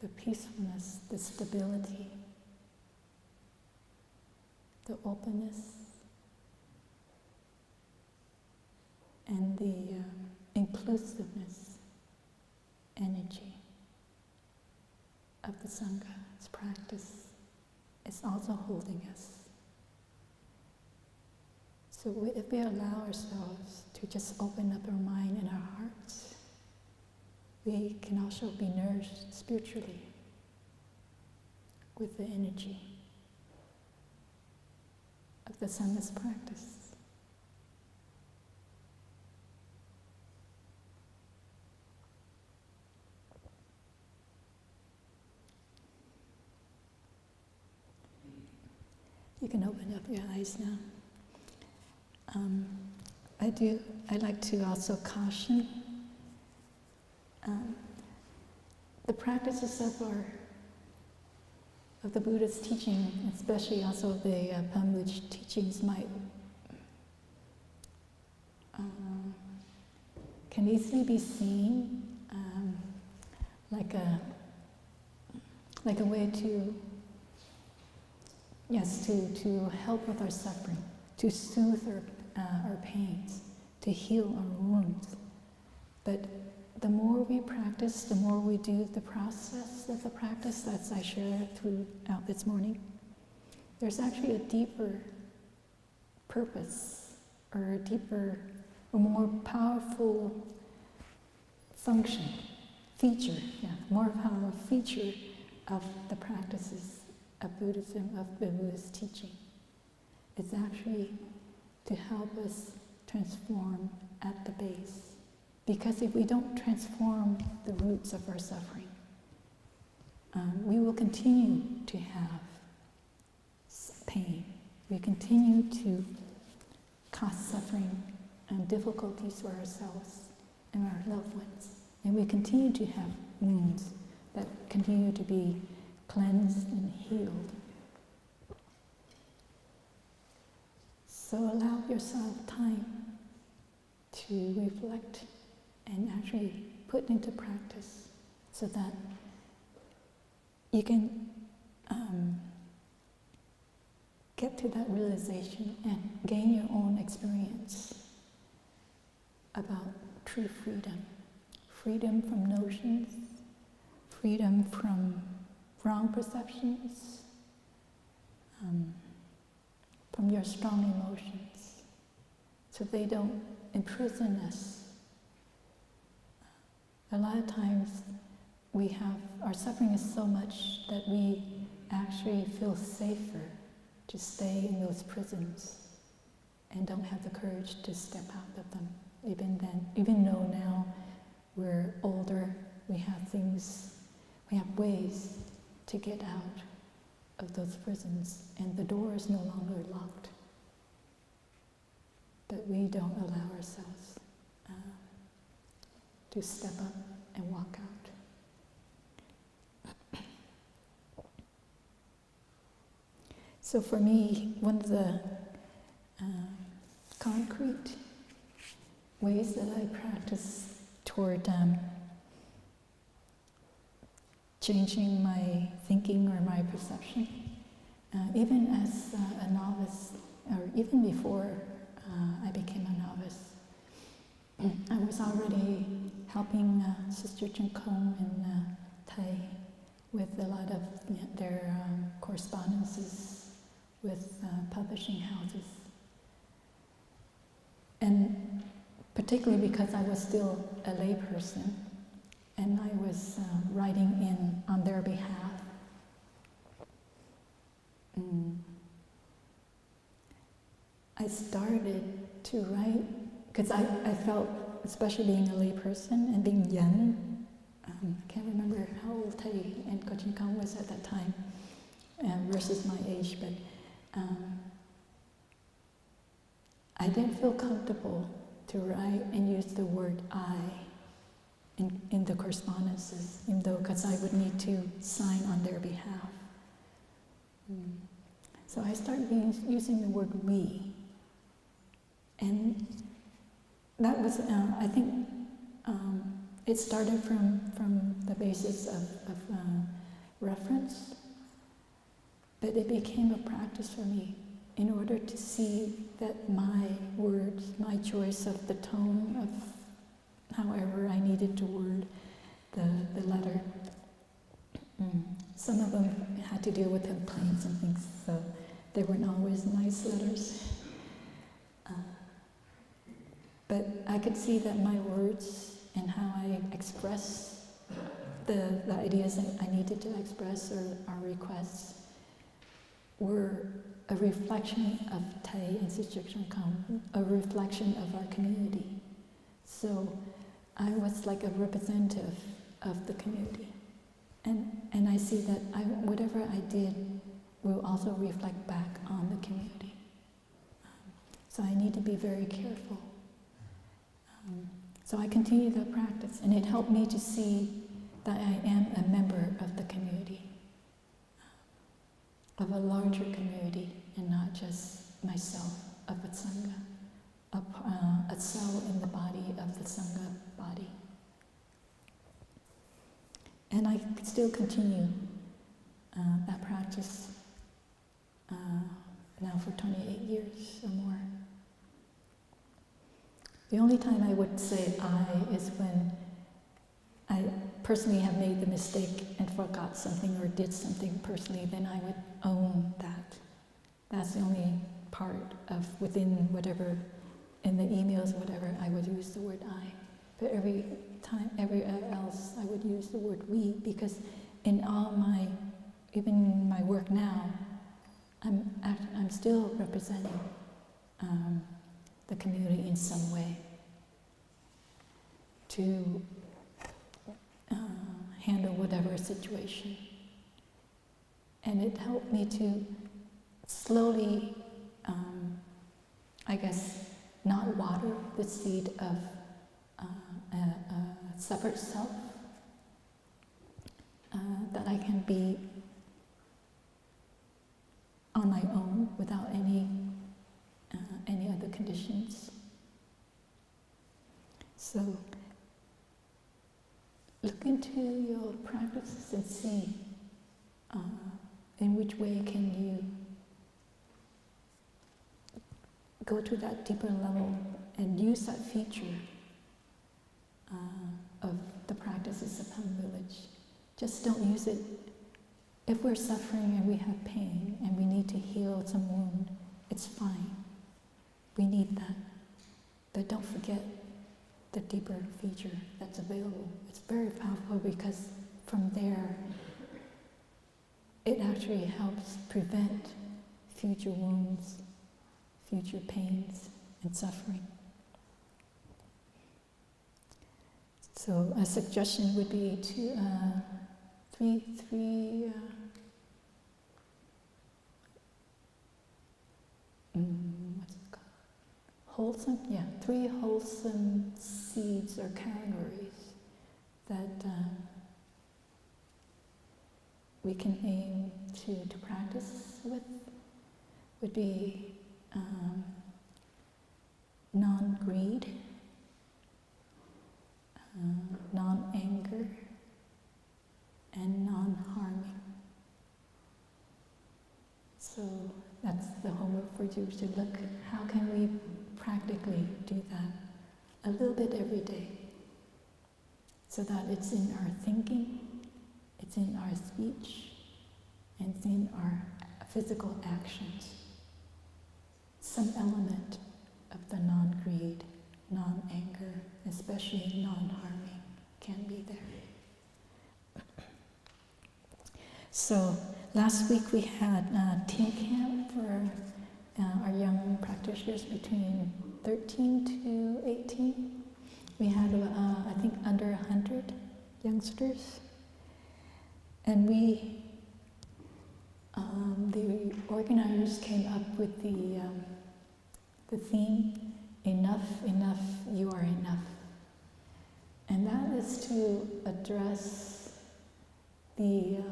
The peacefulness, the stability, the openness, and the inclusiveness energy of the Sangha's practice is also holding us. So if we allow ourselves to just open up our mind and our hearts, we can also be nourished spiritually with the energy of the Sangha's practice. You can open up your eyes now. I like to also caution the practices of the Buddha's teaching, especially also the Pambuch teachings, can easily be seen like a way to help with our suffering, to soothe our pains, to heal our wounds. But the more we practice, the more we do the process of the practice that I shared throughout this morning, there's actually a deeper purpose, or a deeper, or more powerful more powerful feature of the practices of Buddhism, of the Buddha's teaching. It's actually to help us transform at the base. Because if we don't transform the roots of our suffering, we will continue to have pain. We continue to cause suffering and difficulties for ourselves and our loved ones. And we continue to have wounds that continue to be cleansed and healed. So allow yourself time to reflect and actually put into practice so that you can get to that realization and gain your own experience about true freedom. Freedom from notions, freedom from wrong perceptions, from your strong emotions, so they don't imprison us. A lot of times our suffering is so much that we actually feel safer to stay in those prisons and don't have the courage to step out of them. Even though now we're older, we have ways to get out of those prisons, and the door is no longer locked. But we don't allow ourselves to step up and walk out. So for me, one of the concrete ways that I practice toward changing my thinking or my perception, even as a novice, or even before I became a novice, I was already helping Sister Su Co and Thầy with a lot of their correspondences with publishing houses. And particularly because I was still a layperson, and I was writing in on their behalf. I started to write, because I felt, especially being a layperson and being young, I can't remember how old Thầy and Kachin Kong was at that time, versus my age, but I didn't feel comfortable to write and use the word I in the correspondences, even though, because I would need to sign on their behalf. So I started using the word we. And that was, I think, it started from the basis of reference, but it became a practice for me in order to see that my words, my choice of the tone of however I needed to word the letter. Some of them had to deal with complaints and things, so they weren't always nice letters. But I could see that my words and how I express the ideas that I needed to express or our requests were a reflection of Thầy and Sister Kam, a reflection of our community. So I was like a representative of the community. And I see that whatever I did will also reflect back on the community. So I need to be very careful. So I continue the practice, and it helped me to see that I am a member of the community, of a larger community, and not just myself, of a Sangha, a cell in the body of the Sangha body. And I still continue that practice now for 28 years or more. The only time I would say I is when I personally have made the mistake and forgot something or did something personally, then I would own that. That's the only part of within whatever, in the emails, whatever, I would use the word I. But every time, everywhere else, I would use the word we, because in all my, even my work now, I'm still representing the community in some way to handle whatever situation. And it helped me to slowly, I guess, not water the seed of a separate self, that I can be on my own without any other conditions. So look into your practices and see in which way can you go to that deeper level and use that feature of the practices of Home Village. Just don't use it. If we're suffering and we have pain and we need to heal some wound, it's fine. We need that. But don't forget the deeper feature that's available. It's very powerful because from there, it actually helps prevent future wounds, future pains and suffering. So a suggestion would be to three wholesome seeds or categories that we can aim to practice with would be non-greed, non-anger, and non-harming. So that's the homework for you, to look, how can we practically do that a little bit every day, so that it's in our thinking, it's in our speech, and it's in our physical actions. Some element of the non-greed, non-anger, especially non-harming, can be there. So last week we had a teen camp for our young practitioners between 13 to 18. We had, I think, under 100 youngsters. And we the organizers came up with the theme, enough, enough, you are enough. And that is to address the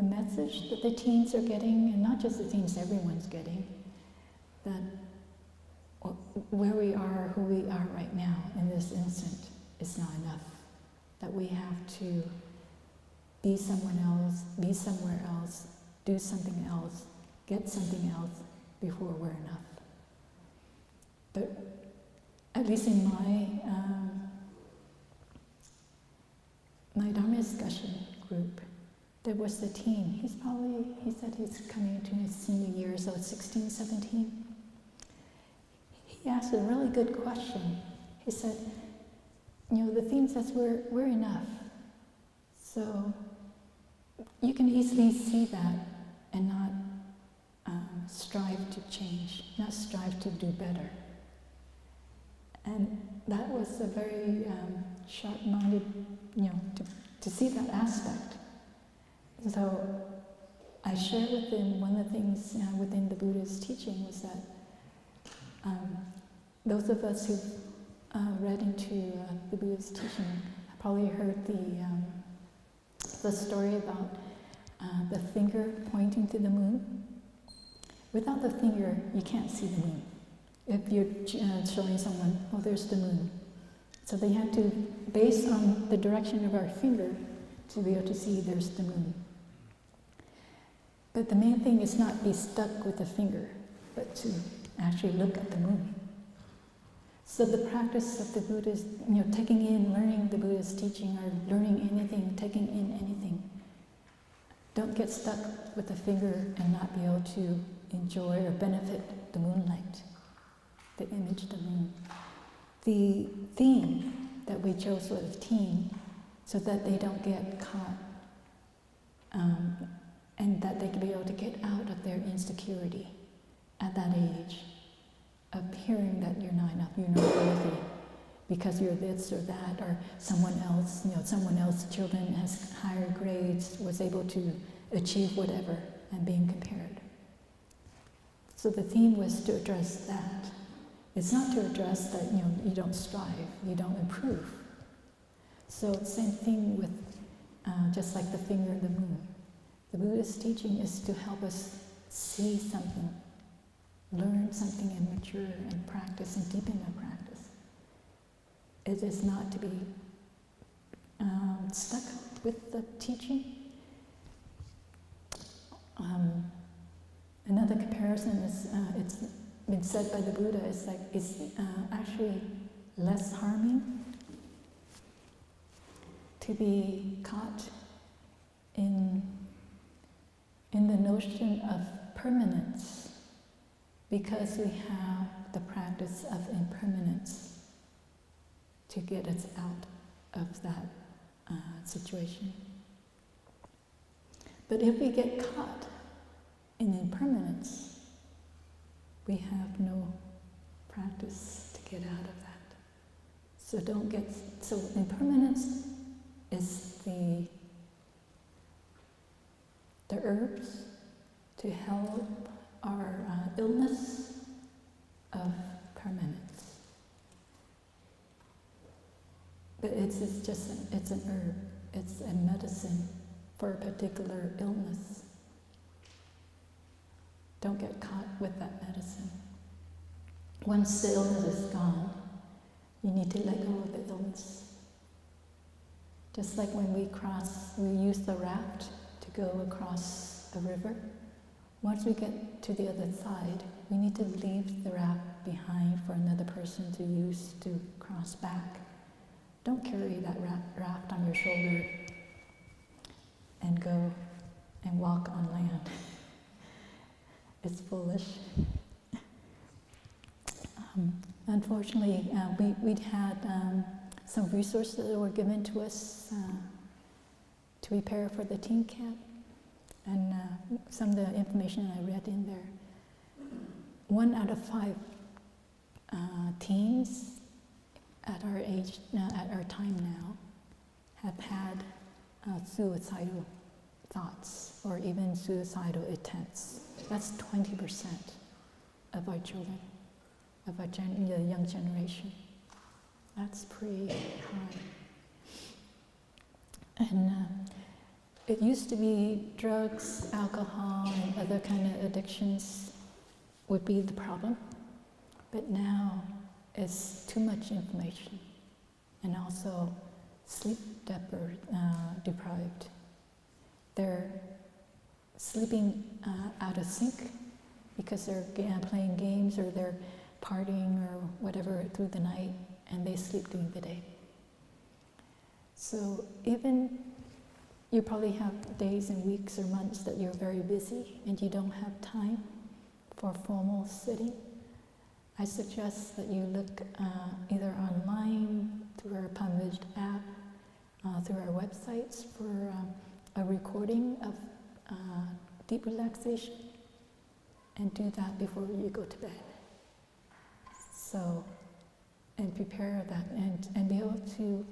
message that the teens are getting, and not just the teens, everyone's getting, that where we are, who we are right now in this instant is not enough. That we have to be someone else, be somewhere else, do something else, get something else before we're enough. But at least in my Dharma discussion group, there was the teen. He said he's coming into his senior year, so 16, 17. He asked a really good question. He said, the theme says we're enough. So you can easily see that and not strive to change, not strive to do better. And that was a very sharp-minded, to see that aspect. So I shared with him one of the things within the Buddha's teaching was that those of us who've read into the Buddha's teaching probably heard the story about the finger pointing to the moon. Without the finger, you can't see the moon. If you're showing someone, oh, there's the moon. So they have to, based on the direction of our finger, to be able to see there's the moon. But the main thing is not be stuck with the finger, but to actually look at the moon. So the practice of the Buddha is, taking in, learning the Buddha's teaching, or learning anything, taking in anything. Don't get stuck with the finger and not be able to enjoy or benefit the moonlight, the image of the moon. The theme that we chose was teen, so that they don't get caught, and that they can be able to get out of their insecurity at that age of hearing that you're not enough, you're not worthy, because you're this or that, or someone else's children has higher grades, was able to achieve whatever, and being compared. So the theme was to address that. It's not to address that you don't strive, you don't improve. So same thing with just like the finger and the moon. The Buddha's teaching is to help us see something, learn something, and mature and practice and deepen our practice. It is not to be stuck with the teaching. Another comparison is, it's been said by the Buddha, it's actually less harming to be caught in the notion of permanence, because we have the practice of impermanence to get us out of that situation. But if we get caught in impermanence, we have no practice to get out of that. So impermanence is the herbs to help our illness of permanence. But it's an herb, it's a medicine for a particular illness. Don't get caught with that medicine. Once the illness is gone, you need to let go of the illness. Just like when we use the raft to go across a river. Once we get to the other side, we need to leave the raft behind for another person to use to cross back. Don't carry that raft on your shoulder and go and walk on land. It's foolish. Unfortunately, we'd had some resources that were given to us to prepare for the teen camp, and some of the information I read in there. 1 out of 5 teens at our age, at our time now, have had suicidal thoughts or even suicidal attempts. That's 20% of our children, of the young generation. That's pretty high. And it used to be drugs, alcohol, and other kind of addictions would be the problem. But now it's too much information, and also sleep deprived. They're sleeping out of sync because they're playing games or they're partying or whatever through the night, and they sleep during the day. So even you probably have days and weeks or months that you're very busy and you don't have time for formal sitting. I suggest that you look either online through our published app, through our websites for a recording of deep relaxation, and do that before you go to bed. So, and prepare that and be able to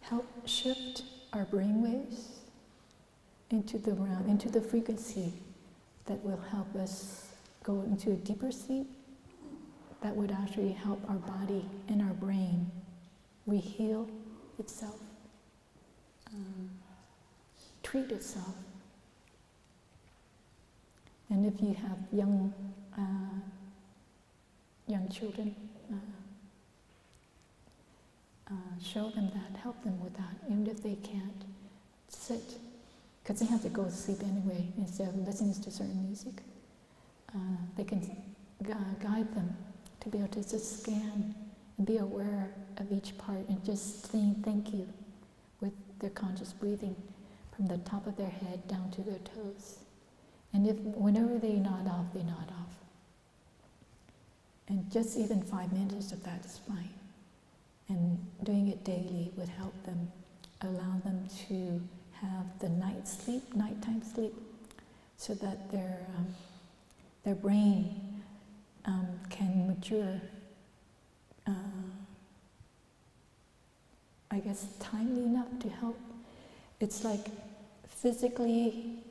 help shift our brain waves into the frequency that will help us go into a deeper sleep that would actually help our body and our brain re-heal itself, treat itself. And if you have young children, show them that, help them with that, even if they can't sit, because they have to go to sleep anyway instead of listening to certain music. They can guide them to be able to just scan and be aware of each part and just saying thank you with their conscious breathing from the top of their head down to their toes. And whenever they nod off, they nod off. And just even 5 minutes of that is fine. And doing it daily would help them, allow them to have the nighttime sleep, so that their brain can mature, I guess, timely enough to help. It's like physically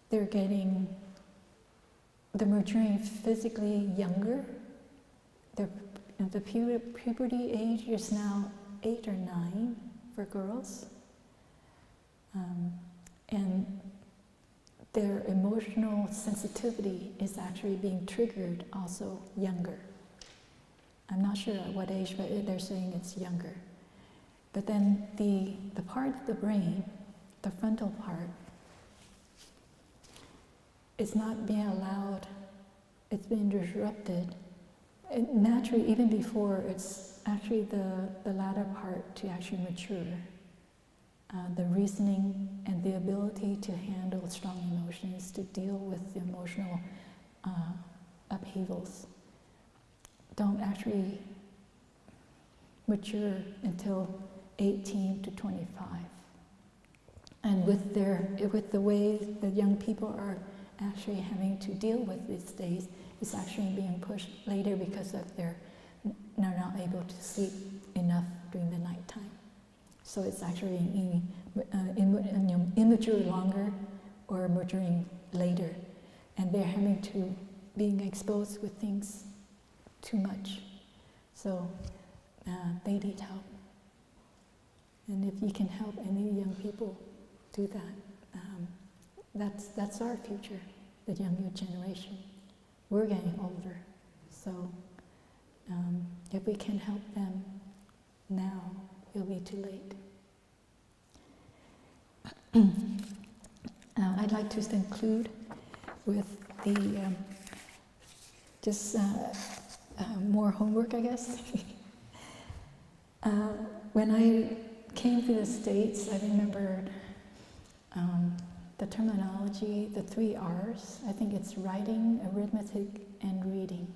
they're maturing physically younger. The puberty age is now 8 or 9 for girls. And their emotional sensitivity is actually being triggered also younger. I'm not sure at what age, but they're saying it's younger. But then the part of the brain, the frontal part, is not being allowed, it's being disrupted. And naturally, even before, it's actually the latter part to actually mature. The reasoning and the ability to handle strong emotions, to deal with the emotional upheavals, don't actually mature until 18 to 25. And with the way the young people are actually having to deal with these days, it's actually being pushed later because of they're not able to sleep enough during the nighttime. So it's actually immature longer or maturing later. And they're having to being exposed with things too much. So they need help. And if you can help any young people do that, that's our future, the younger generation. We're getting older, so if we can help them now, it'll be too late. I'd like to conclude with the more homework, I guess. When I came to the States, I remembered the terminology, the 3 R's. I think it's writing, arithmetic, and reading.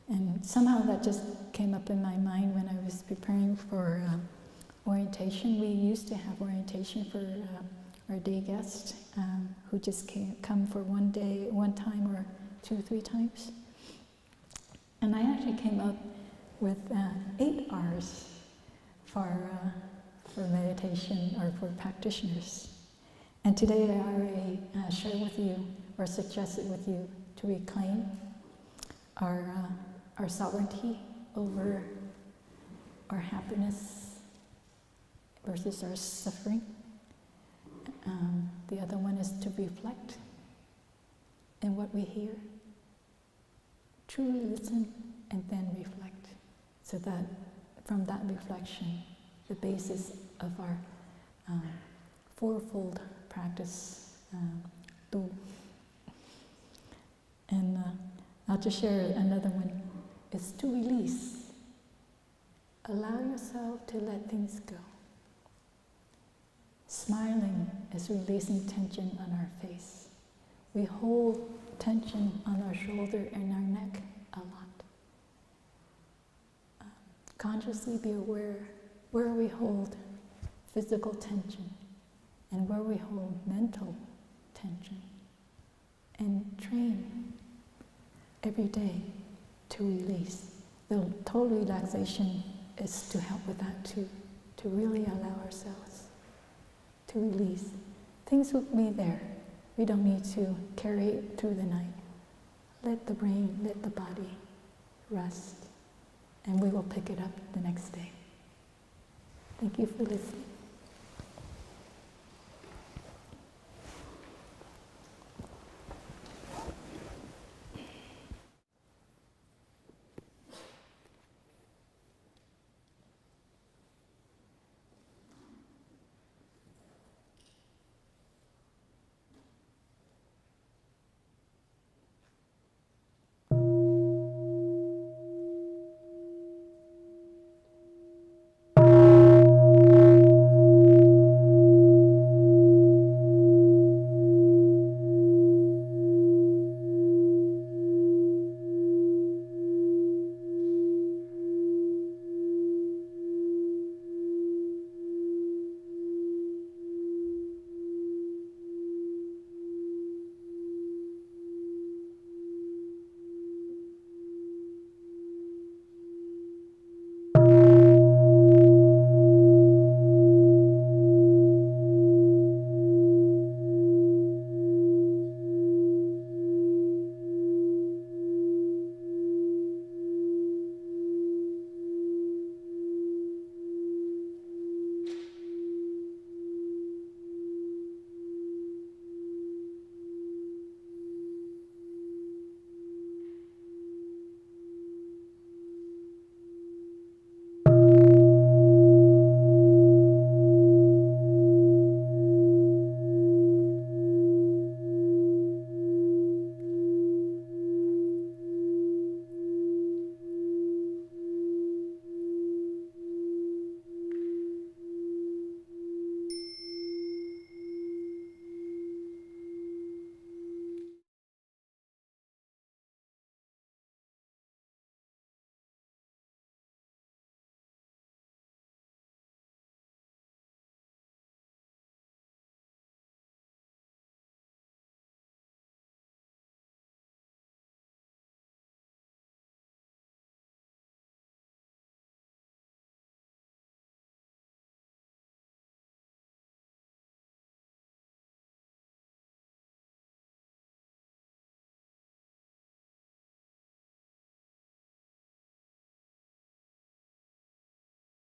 And somehow that just came up in my mind when I was preparing for orientation. We used to have orientation for our day guest who just come for one time or 2-3 times. And I actually came up with 8 R's for for meditation or for practitioners. And today I already share with you or suggested with you to reclaim our sovereignty over our happiness versus our suffering. The other one is to reflect in what we hear. Truly listen and then reflect, so that from that reflection, the basis of our fourfold practice do. And I'll just share another one, is to release. Allow yourself to let things go. Smiling is releasing tension on our face. We hold tension on our shoulder and our neck a lot. Consciously be aware where we hold physical tension and where we hold mental tension. And train every day to release. The total relaxation is to help with that too, to really allow ourselves to release. Things will be there. We don't need to carry it through the night. Let the brain, let the body rest, and we will pick it up the next day. Thank you for listening.